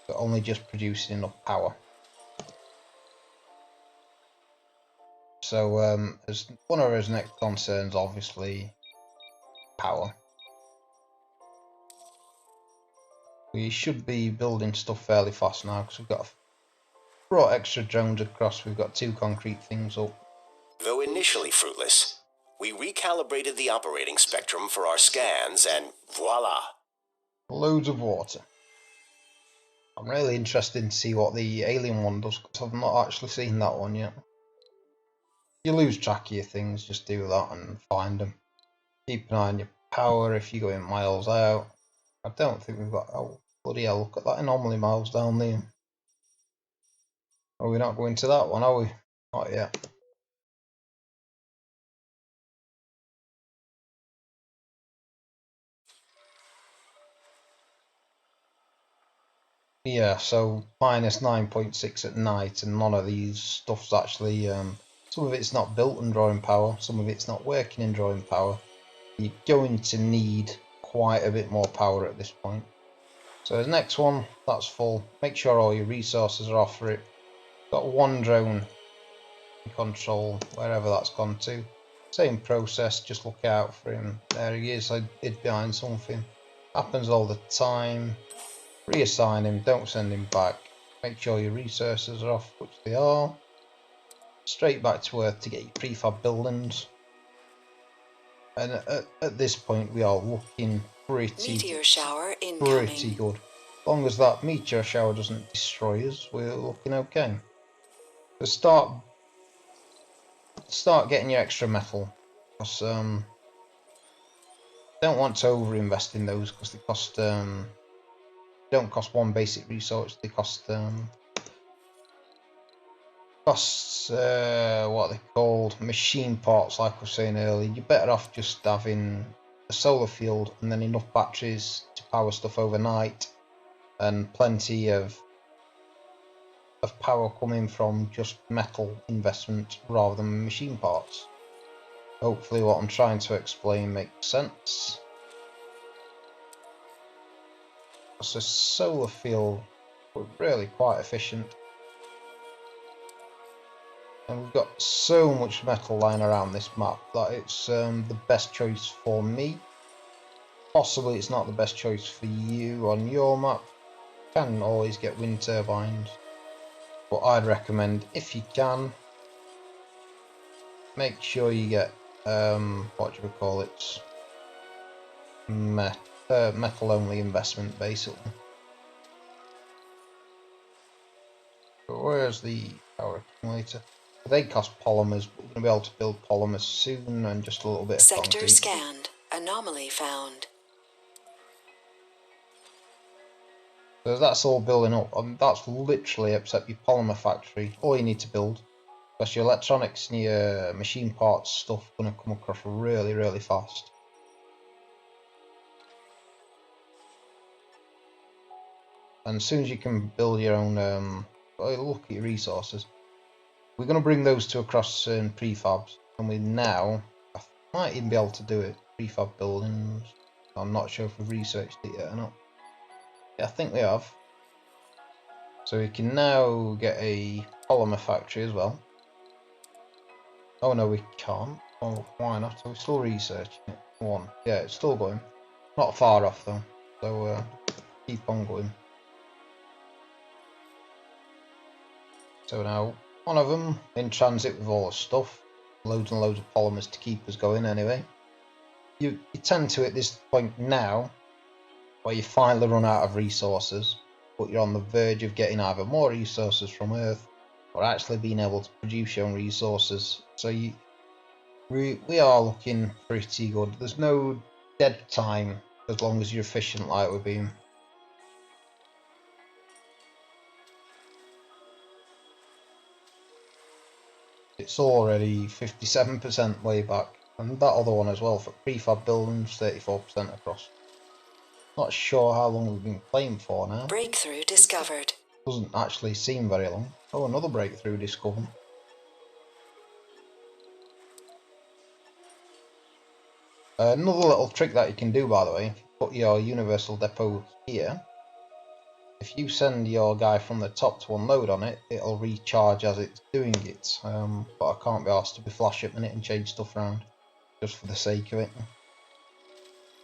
we're only just producing enough power. So, as one of our next concerns, obviously, power. We should be building stuff fairly fast now because we've brought extra drones across. We've got 2 concrete things up. Though initially fruitless, we recalibrated the operating spectrum for our scans and voila! Loads of water. I'm really interested to see what the alien one does because I've not actually seen that one yet. You lose track of your things, just do that and find them. Keep an eye on your power if you're going miles out. I don't think we've got... Oh, bloody hell, look at that anomaly miles down there. Are we not going to that one, are we? Not yet. Yeah, so minus 9.6 at night, and none of these stuff's actually... some of it's not built in drawing power, some of it's not working in drawing power. You're going to need quite a bit more power at this point. So the next one, that's full. Make sure all your resources are off for it. Got one drone in control, wherever that's gone to. Same process, just look out for him. There he is, I hid behind something. Happens all the time. Reassign him, don't send him back. Make sure your resources are off, which they are. Straight back to Earth to get your prefab buildings. And at this point we are looking Meteor shower pretty incoming. good. As long as that meteor shower doesn't destroy us, we're looking okay. So start getting your extra metal, because don't want to overinvest in those because they cost don't cost one basic resource. They cost what are they called, machine parts, like I was saying earlier. You're better off just having a solar field and then enough batteries to power stuff overnight, and plenty of power coming from just metal investment rather than machine parts. Hopefully what I'm trying to explain makes sense. So solar field, we're really quite efficient. And we've got so much metal lying around this map that it's the best choice for me. Possibly it's not the best choice for you on your map. You can always get wind turbines. But I'd recommend, if you can, make sure you get, what do we call it? Metal only investment, basically. But where's the power accumulator? They cost polymers, but we're going to be able to build polymers soon and just a little bit of Sector concrete. scanned. Anomaly found. So that's all building up. That's literally, except your polymer factory, all you need to build. Because your electronics and your machine parts stuff going to come across really, really fast. And as soon as you can build your own, look at your resources. We're going to bring those to across prefabs, and we now, I might even be able to do it, prefab buildings. I'm not sure if we've researched it yet or not. Yeah, I think we have. So we can now get a polymer factory as well. Oh no, we can't. Oh, why not? Are we still researching it? One. Yeah, it's still going. Not far off though. So keep on going. So now, one of them in transit with all the stuff. Loads and loads of polymers to keep us going anyway. You tend to, at this point now, where you finally run out of resources, but you're on the verge of getting either more resources from Earth, or actually being able to produce your own resources. So we are looking pretty good. There's no dead time as long as you're efficient like we've been. It's already 57% way back, and that other one as well for prefab buildings, 34% across. Not sure how long we've been playing for now. Breakthrough discovered. Doesn't actually seem very long. Oh, another breakthrough discovered. Another little trick that you can do, by the way, if you put your universal depot here, if you send your guy from the top to unload on it, it'll recharge as it's doing it. But I can't be asked to be flash at minute and change stuff around just for the sake of it.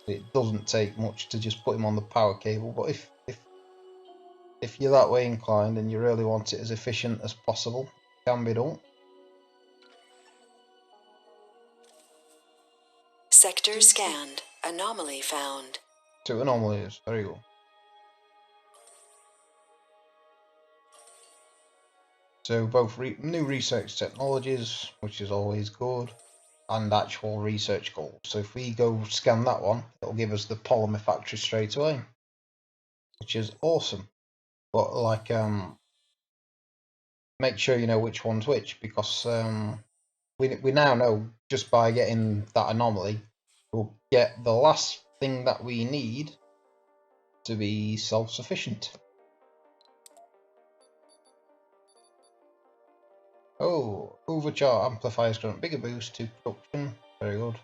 It doesn't take much to just put him on the power cable, but if you're that way inclined and you really want it as efficient as possible, it can be done. Sector scanned. Anomaly found. Two anomalies, very good. So both new research technologies, which is always good, and actual research goals. So if we go scan that one, it'll give us the polymer factory straight away, which is awesome. But like, make sure you know which one's which, because we now know just by getting that anomaly, we'll get the last thing that we need to be self-sufficient. Oh, overcharge amplifiers grant bigger boost to production. Very good.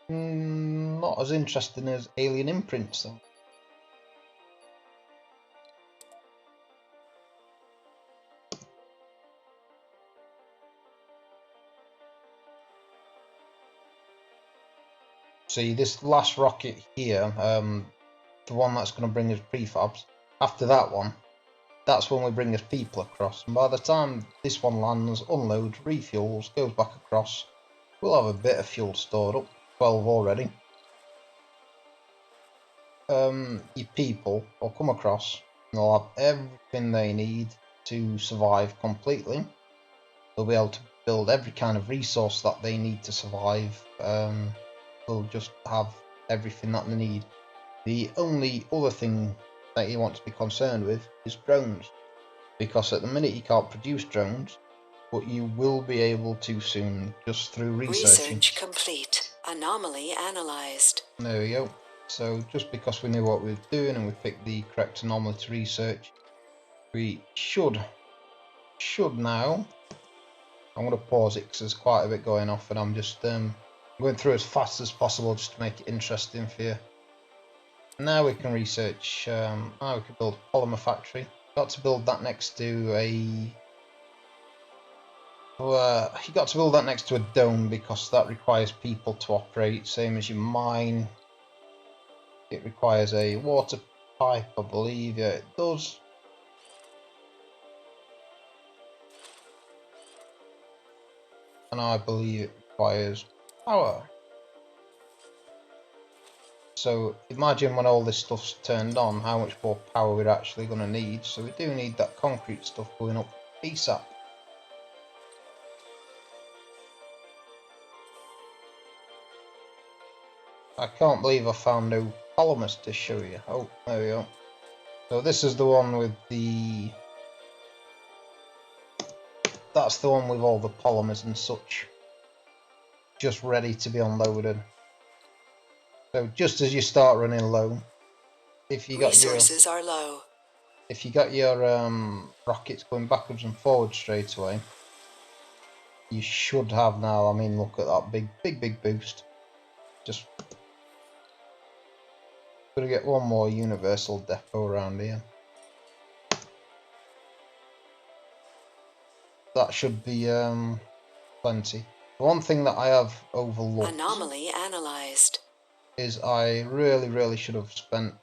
Not as interesting as alien imprints though. See, this last rocket here, the one that's going to bring us prefabs, after that one, that's when we bring us people across. And by the time this one lands, unloads, refuels, goes back across, we'll have a bit of fuel stored up. 12 already. Your people will come across and they'll have everything they need to survive completely. They'll be able to build every kind of resource that they need to survive. They'll just have everything that they need. The only other thing that you want to be concerned with is drones, because at the minute you can't produce drones, but you will be able to soon just through researching. Research complete. Anomaly analyzed. There we go. So just because we knew what we were doing and we picked the correct anomaly to research, we should now. I'm going to pause it because there's quite a bit going off and I'm just going through as fast as possible just to make it interesting for you. Now we can research, now we can build a polymer factory. Got to build that next to a You got to build that next to a dome because that requires people to operate, same as your mine. It requires a water pipe, I believe. Yeah, it does. And I believe it requires power. So imagine when all this stuff's turned on, how much more power we're actually going to need. So we do need that concrete stuff going up ASAP. I can't believe I found no polymers to show you. Oh, there we go. So this is the one with the... That's the one with all the polymers and such. Just ready to be unloaded. So just as you start running low, if you got Resources are low. your rockets going backwards and forwards straight away, you should have now. I mean, look at that big boost. Just gonna get one more universal depot around here. That should be plenty. The one thing that I have overlooked Anomaly analyzed. is I really should have spent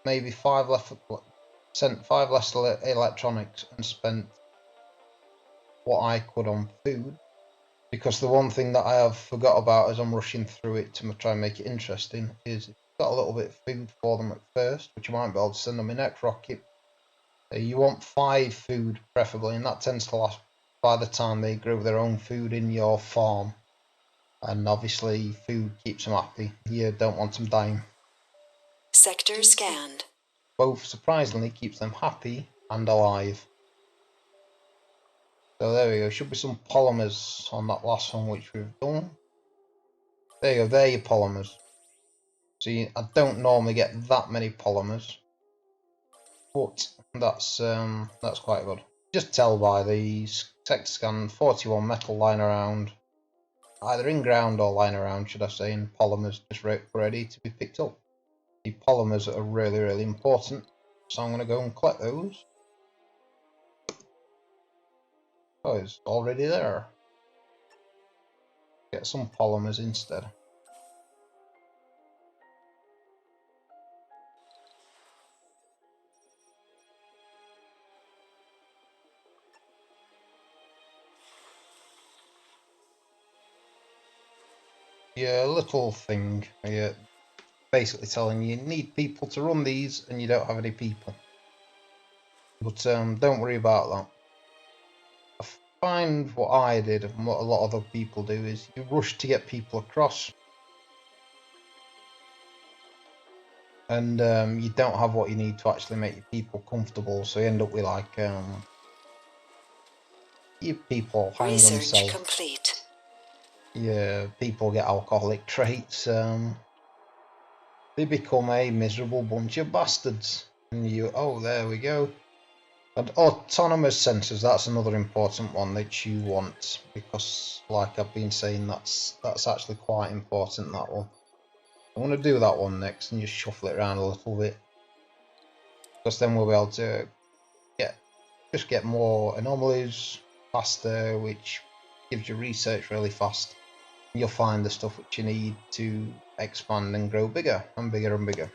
maybe sent 5 less electronics and spent what I could on food. Because the one thing that I have forgot about as I'm rushing through it to try and make it interesting is if you've got a little bit of food for them at first, which you might be able to send them in next rocket. You want 5 food preferably, and that tends to last by the time they grow their own food in your farm. And obviously food keeps them happy. You don't want them dying. Sector scanned. Both surprisingly keeps them happy and alive. So there we go. Should be some polymers on that last one which we've done. There you go. There are your polymers. See, I don't normally get that many polymers, but that's quite good. Just tell by the sector scan 41 metal lying around, either in ground or lying around, should I say, and polymers just ready to be picked up. The polymers are really important, so I'm going to go and collect those. Oh, it's already there. Get some polymers instead. Yeah, little thing. Yeah, basically telling you need people to run these, and you don't have any people. But don't worry about that. I find what I did and what a lot of other people do is you rush to get people across, and you don't have what you need to actually make your people comfortable. So you end up with like your people hang Research themselves. complete. Yeah, people get alcoholic traits. They become a miserable bunch of bastards. And oh, there we go. And autonomous sensors, that's another important one that you want, because like I've been saying, that's actually quite important, that one. I'm going to do that one next and just shuffle it around a little bit, because then we'll be able to get more anomalies faster, which gives you research really fast. You'll find the stuff which you need to expand and grow bigger and bigger and bigger.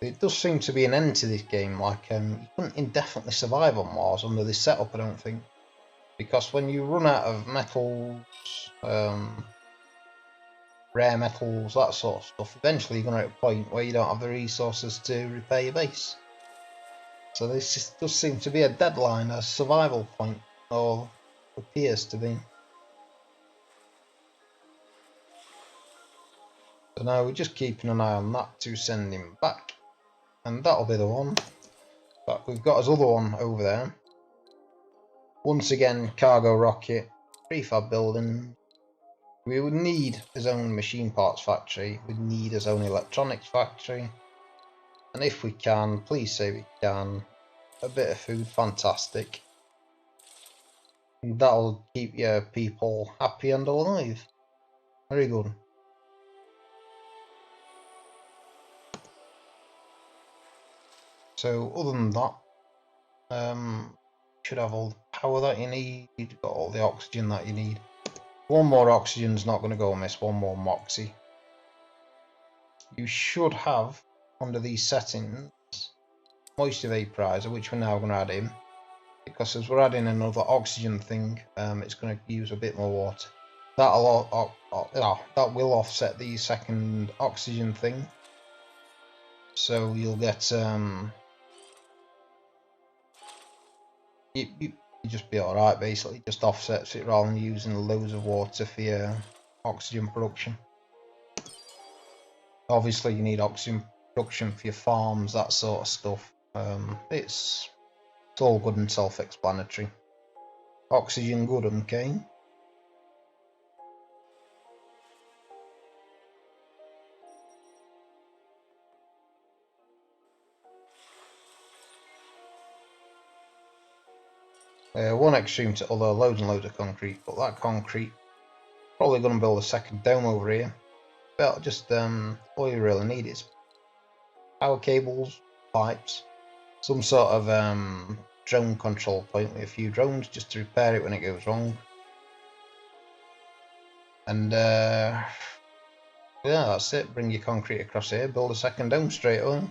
It does seem to be an end to this game. Like you couldn't indefinitely survive on Mars under this setup, I don't think, because when you run out of metals, rare metals, that sort of stuff, eventually you're going to hit a point where you don't have the resources to repair your base. So this just does seem to be a deadline, a survival point, or appears to be. So now we're just keeping an eye on that to send him back, and that'll be the one. But we've got his other one over there. Once again, cargo rocket, prefab building. We would need his own machine parts factory. We'd need his own electronics factory. And if we can, please say we can, a bit of food, fantastic. That'll keep your people happy and alive. Very good. So other than that, should have all the power that you need. You've got all the oxygen that you need. One more oxygen's not going to go amiss. One more moxie. You should have, under these settings, moisture vaporizer, which we're now going to add in. Because as we're adding another oxygen thing, it's going to use a bit more water. That will offset the second oxygen thing. So you'll get you just be alright basically, just offsets it rather than using loads of water for your oxygen production. Obviously you need oxygen production for your farms, that sort of stuff. It's all good and self-explanatory. Oxygen good, okay? One extreme to other, loads and loads of concrete, but that concrete, probably going to build a second dome over here. But just all you really need is power cables, pipes, some sort of drone control point with a few drones just to repair it when it goes wrong. And yeah, that's it. Bring your concrete across here, build a second dome straight away.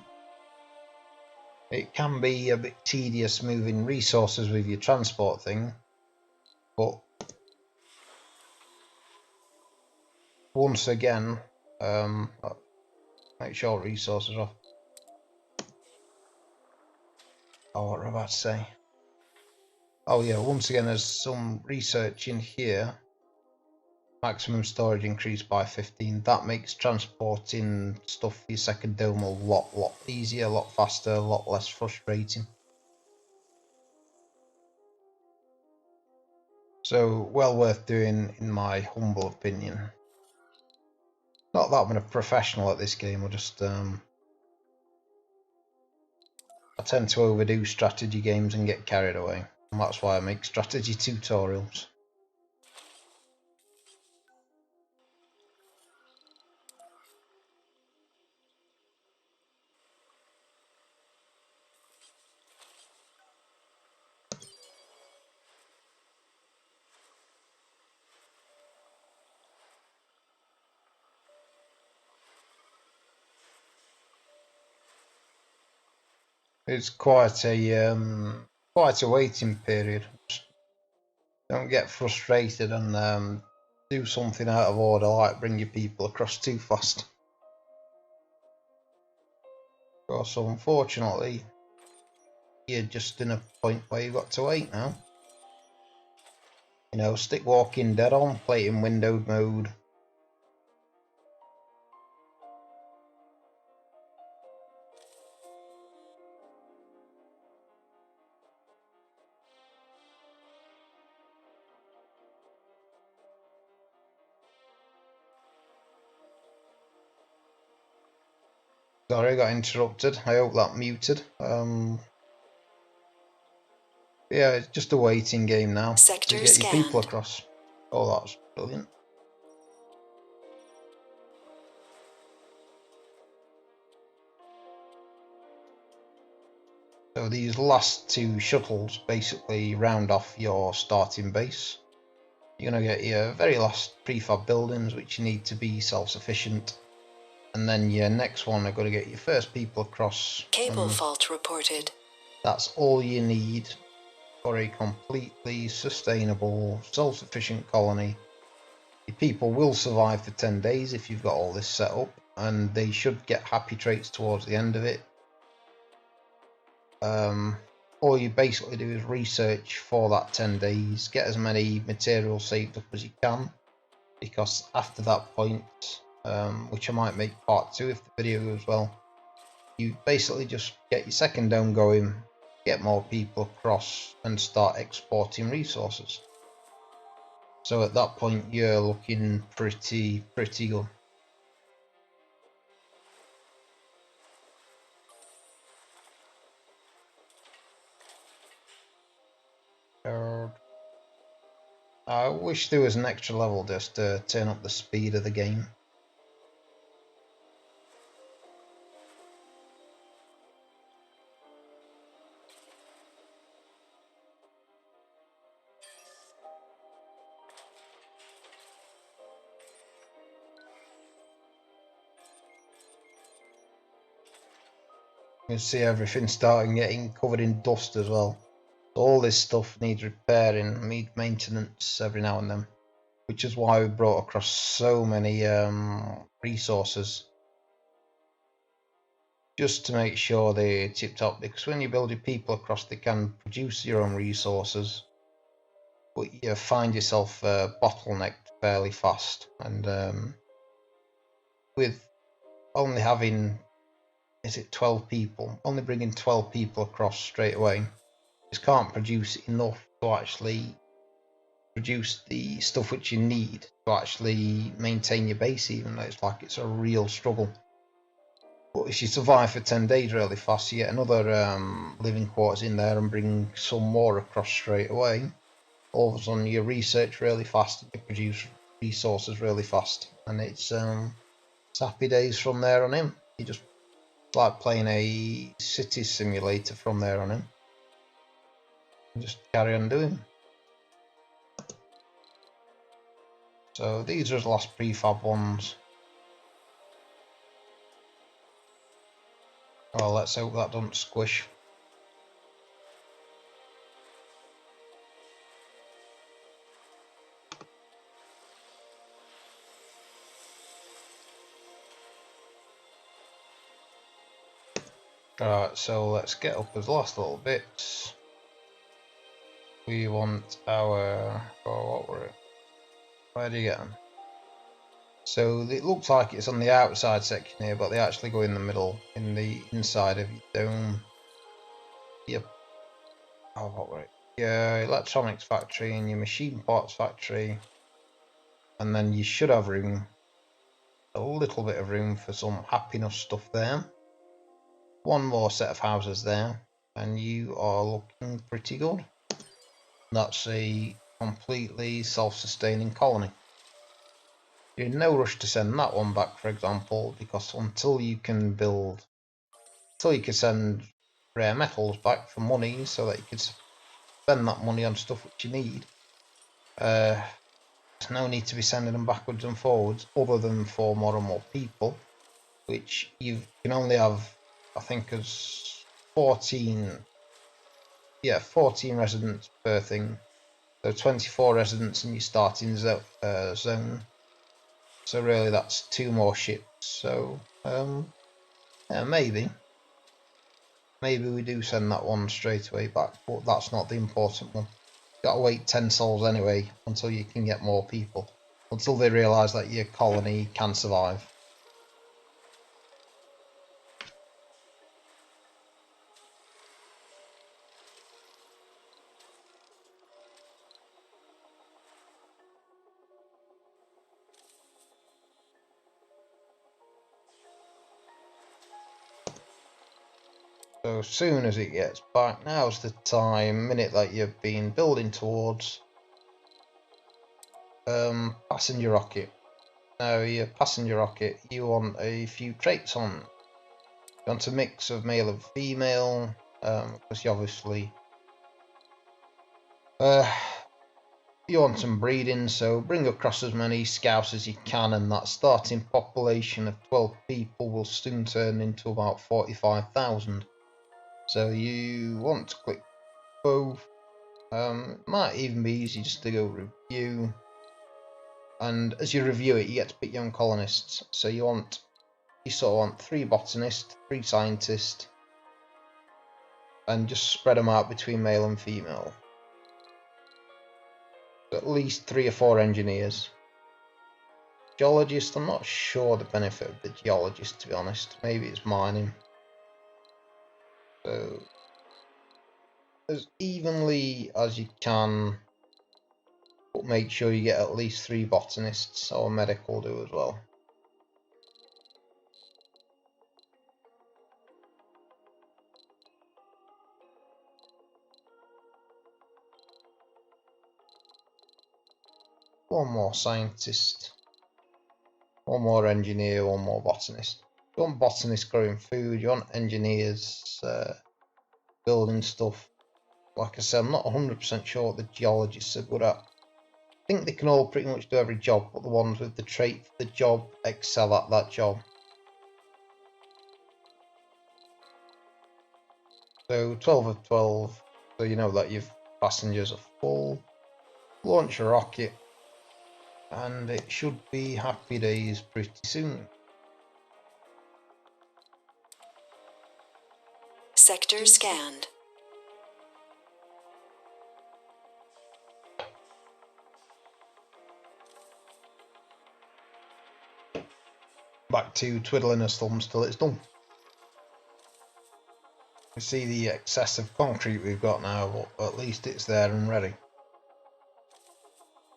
It can be a bit tedious moving resources with your transport thing, but once again, make sure resources are off. Oh, what was I about to say? Oh yeah, once again, there's some research in here. Maximum storage increased by 15. That makes transporting stuff for your second dome a lot easier, a lot faster, a lot less frustrating. So well worth doing, in my humble opinion. Not that I'm a professional at this game, I just I tend to overdo strategy games and get carried away, and that's why I make strategy tutorials. It's quite a waiting period. Just don't get frustrated and do something out of order, like bring your people across too fast. So unfortunately, you're just in a point where you've got to wait now. You know, stick Walking Dead on, play it in windowed mode. Sorry, I got interrupted. I hope that muted. Yeah, it's just a waiting game now Sector to get your people scanned. across. Oh, that's brilliant. So these last two shuttles basically round off your starting base. You're going to get your very last prefab buildings, which you need to be self-sufficient. And then your next one are going to get your first people across. Cable fault reported. That's all you need for a completely sustainable, self-sufficient colony. Your people will survive for 10 days if you've got all this set up, and they should get happy traits towards the end of it. All you basically do is research for that 10 days, get as many materials saved up as you can, because after that point, which I might make part 2 if the video goes well, you basically just get your second dome going, get more people across, and start exporting resources. So at that point you're looking pretty good. I wish there was an extra level just to turn up the speed of the game. You see everything starting getting covered in dust as well. So all this stuff needs repairing, needs maintenance every now and then, which is why we brought across so many resources, just to make sure they're tip top. Because when you build your people across, they can produce your own resources, but you find yourself bottlenecked fairly fast. And with only having, is it 12 people? Only bringing 12 people across straight away, just can't produce enough to actually produce the stuff which you need to actually maintain your base, even though it's a real struggle. But if you survive for 10 days really fast, you get another living quarters in there and bring some more across straight away. All of a sudden you research really fast, you produce resources really fast, and it's happy days from there on in. You just like playing a city simulator from there on in. And just carry on doing. So these are the last prefab ones. Well, let's hope that doesn't squish. Alright, so let's get up as last little bits. We want our, oh, what were it? Where do you get them? So it looks like it's on the outside section here, but they actually go in the middle, in the inside of your dome. Yep. Oh, what were it? Your electronics factory and your machine parts factory. And then you should have room, a little bit of room for some happiness stuff there. One more set of houses there, and you are looking pretty good. That's a completely self-sustaining colony. You're in no rush to send that one back, for example, because until you can send rare metals back for money so that you can spend that money on stuff which you need, there's no need to be sending them backwards and forwards, other than for more and more people, which you can only have, I think, as 14 residents per thing. So 24 residents in your starting zone. So really that's 2 more ships. So yeah, maybe we do send that one straight away back, but that's not the important one. You've got to wait 10 souls anyway until you can get more people, until they realise that your colony can survive. So as soon as it gets back, now's the time, minute that you've been building towards. Passenger rocket. Now your passenger rocket, you want a few traits on. You want a mix of male and female, because you obviously you want some breeding, so bring across as many scouts as you can, and that starting population of 12 people will soon turn into about 45,000. So you want to click both. It might even be easy just to go review, and as you review it you get to pick your own colonists. So you sort of want 3 botanists, 3 scientists, and just spread them out between male and female. At least 3 or 4 engineers. Geologist, I'm not sure the benefit of the geologist, to be honest. Maybe it's mining. So as evenly as you can, but make sure you get at least 3 botanists, or medical do as well. One more scientist, 1 more engineer, 1 more botanist. You want botanists growing food, you want engineers building stuff. Like I said, I'm not 100% sure what the geologists are good at. I think they can all pretty much do every job, but the ones with the trait for the job excel at that job. So 12 of 12, so you know that your passengers are full. Launch a rocket, and it should be happy days pretty soon. Sector scanned. Back to twiddling his thumbs till it's done. You see the excessive concrete we've got now, but at least it's there and ready.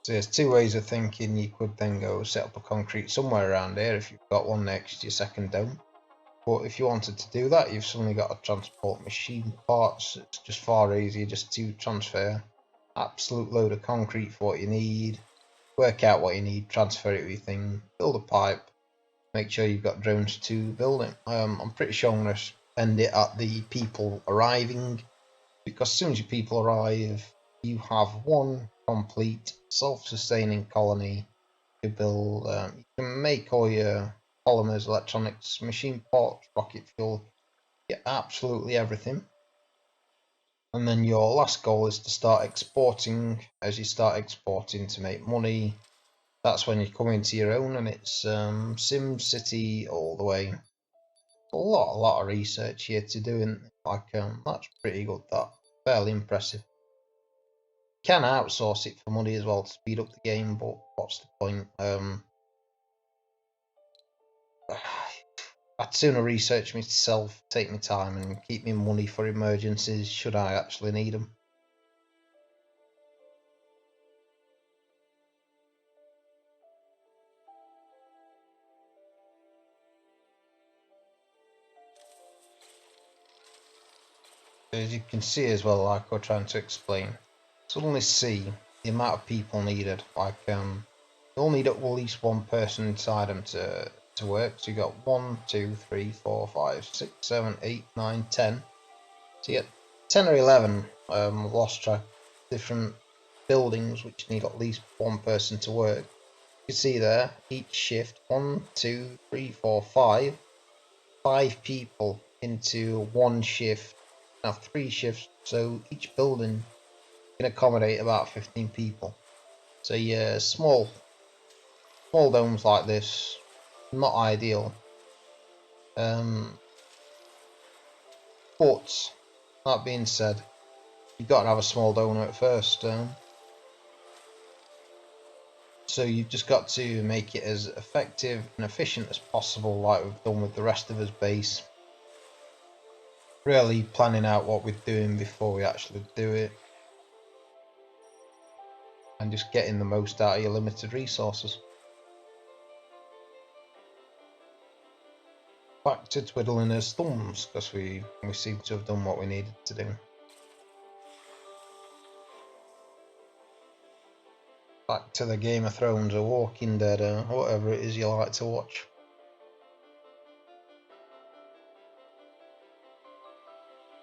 So there's two ways of thinking. You could then go set up a concrete somewhere around here if you've got one next to your second dome. But if you wanted to do that, you've suddenly got to transport machine parts. It's just far easier just to transfer absolute load of concrete for what you need, work out what you need, transfer it with your thing, build a pipe, make sure you've got drones to build it. I'm pretty sure I'm going to end it at the people arriving, because as soon as your people arrive, you have one complete self-sustaining colony to build. You can make all your polymers, electronics, machine parts, rocket fuel, get absolutely everything. And then your last goal is to start exporting. As you start exporting to make money, that's when you come into your own, and it's Sim City all the way. A lot of research here to do, and that's pretty good. That fairly impressive. Can outsource it for money as well to speed up the game, but what's the point? I'd sooner research myself, take my time, and keep me money for emergencies should I actually need them. As you can see as well, like we're trying to explain, suddenly see the amount of people needed. You'll need at least one person inside them to work. So you got 1, 2, 3, 4, 5, 6, 7, 8, 9, 10. So you get 10 or 11. Lost track. Different buildings which need at least one person to work. You can see there each shift 1, 2, 3, 4, 5. 5 people into one shift. Now 3 shifts, so each building can accommodate about 15 people. So yeah, small domes like this, not ideal. But that being said, you've got to have a small dome at first. So you've just got to make it as effective and efficient as possible, like we've done with the rest of his base. Really planning out what we're doing before we actually do it, and just getting the most out of your limited resources. Back to twiddling his thumbs, because we seem to have done what we needed to do. Back to the Game of Thrones or Walking Dead or whatever it is you like to watch.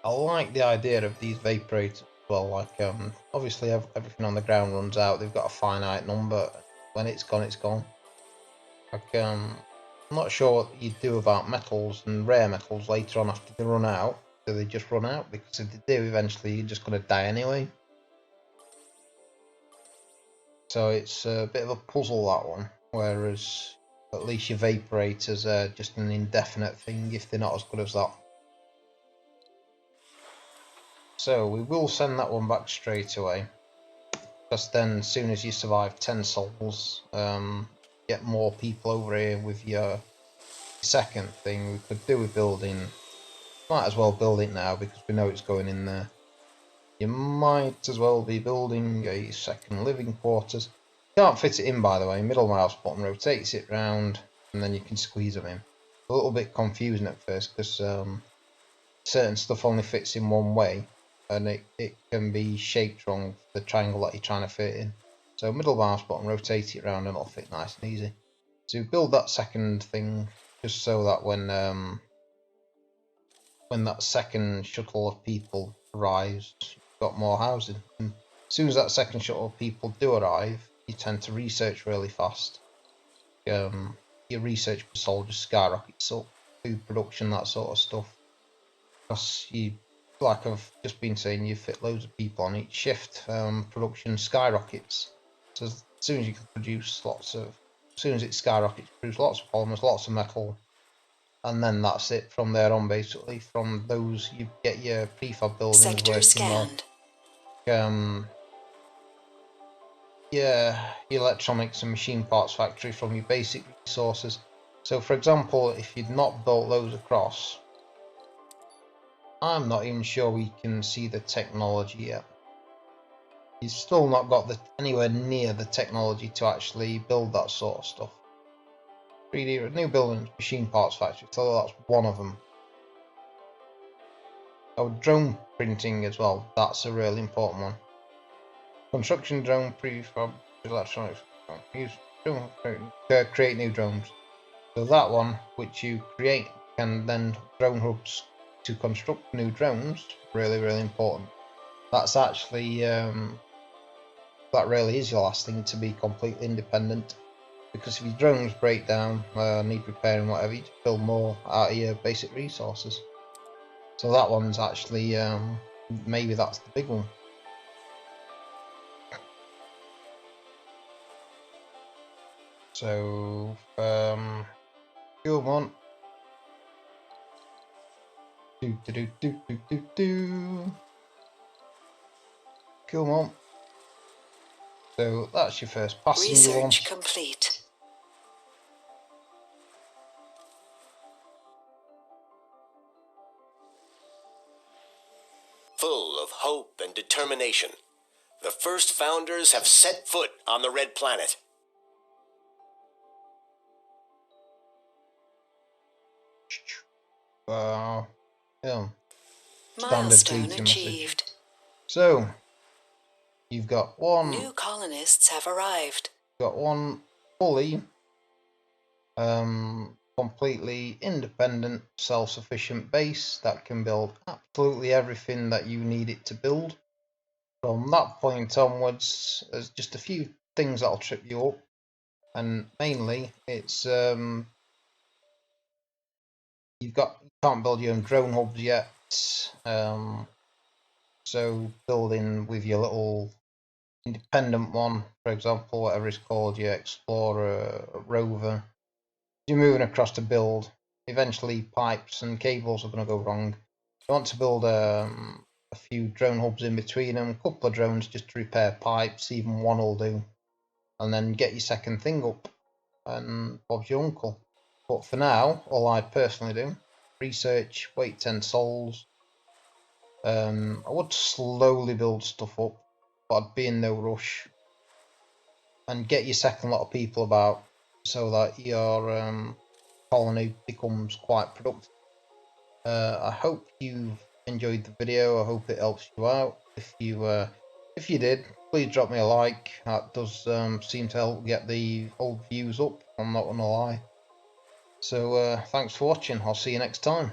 I like the idea of these vaporators as well. Obviously everything on the ground runs out. They've got a finite number. When it's gone, it's gone. I'm not sure what you do about metals and rare metals later on after they run out. Do they just run out? Because if they do, eventually you're just going to die anyway. So it's a bit of a puzzle, that one. Whereas at least your vaporators are just an indefinite thing if they're not as good as that. So we will send that one back straight away. Because then as soon as you survive 10 souls, get more people over here with your second thing. We could do a building. Might as well build it now because we know it's going in there. You might as well be building a second living quarters. Can't fit it in, by the way. Middle mouse button rotates it round, and then you can squeeze them in. A little bit confusing at first because certain stuff only fits in one way, and it can be shaped wrong for the triangle that you're trying to fit in. So middle mouse button, rotate it around, and it'll fit nice and easy. So build that second thing just so that when that second shuttle of people arrives, you've got more housing. And as soon as that second shuttle of people do arrive, you tend to research really fast. Your research per soldier skyrockets up, food production, that sort of stuff. Because like I've just been saying, you fit loads of people on each shift, production skyrockets. So as soon as you can produce as soon as it skyrockets, produce lots of polymers, lots of metal, and then that's it from there on. Basically, from those you get your prefab buildings Sector working well. scanned. Yeah, your electronics and machine parts factory from your basic resources. So, for example, if you'd not built those across, I'm not even sure we can see the technology yet. You've still not got anywhere near the technology to actually build that sort of stuff. 3D new buildings, machine parts factory, so that's one of them. Oh, drone printing as well, that's a really important one. Construction drone prefab electronics. Use create new drones. So that one, which you create, can then drone hubs to construct new drones. Really, really important. That's actually that really is your last thing to be completely independent. Because if your drones break down, need repairing, whatever, you just build more out of your basic resources. So that one's actually maybe that's the big one. So come on. Come on. So that's your first passenger one. Research complete. Full of hope and determination, the first founders have set foot on the Red Planet. Yeah. Standard Milestone greeting message. achieved. So you've got New colonists have arrived. one fully completely independent, self-sufficient base that can build absolutely everything that you need it to build. From that point onwards, there's just a few things that'll trip you up, and mainly it's you can't build your own drone hubs yet. So building with your little independent one, for example, whatever it's called, your Explorer, Rover, you're moving across to build. Eventually, pipes and cables are going to go wrong. You want to build a few drone hubs in between them, a couple of drones just to repair pipes, even one will do, and then get your second thing up, and Bob's your uncle. But for now, all I personally do, research, wait 10 sols. I would slowly build stuff up, but I'd be in no rush. And get your second lot of people about so that your colony becomes quite productive. I hope you've enjoyed the video. I hope it helps you out. If you did, please drop me a like. That does seem to help get the old views up. I'm not gonna lie. So thanks for watching. I'll see you next time.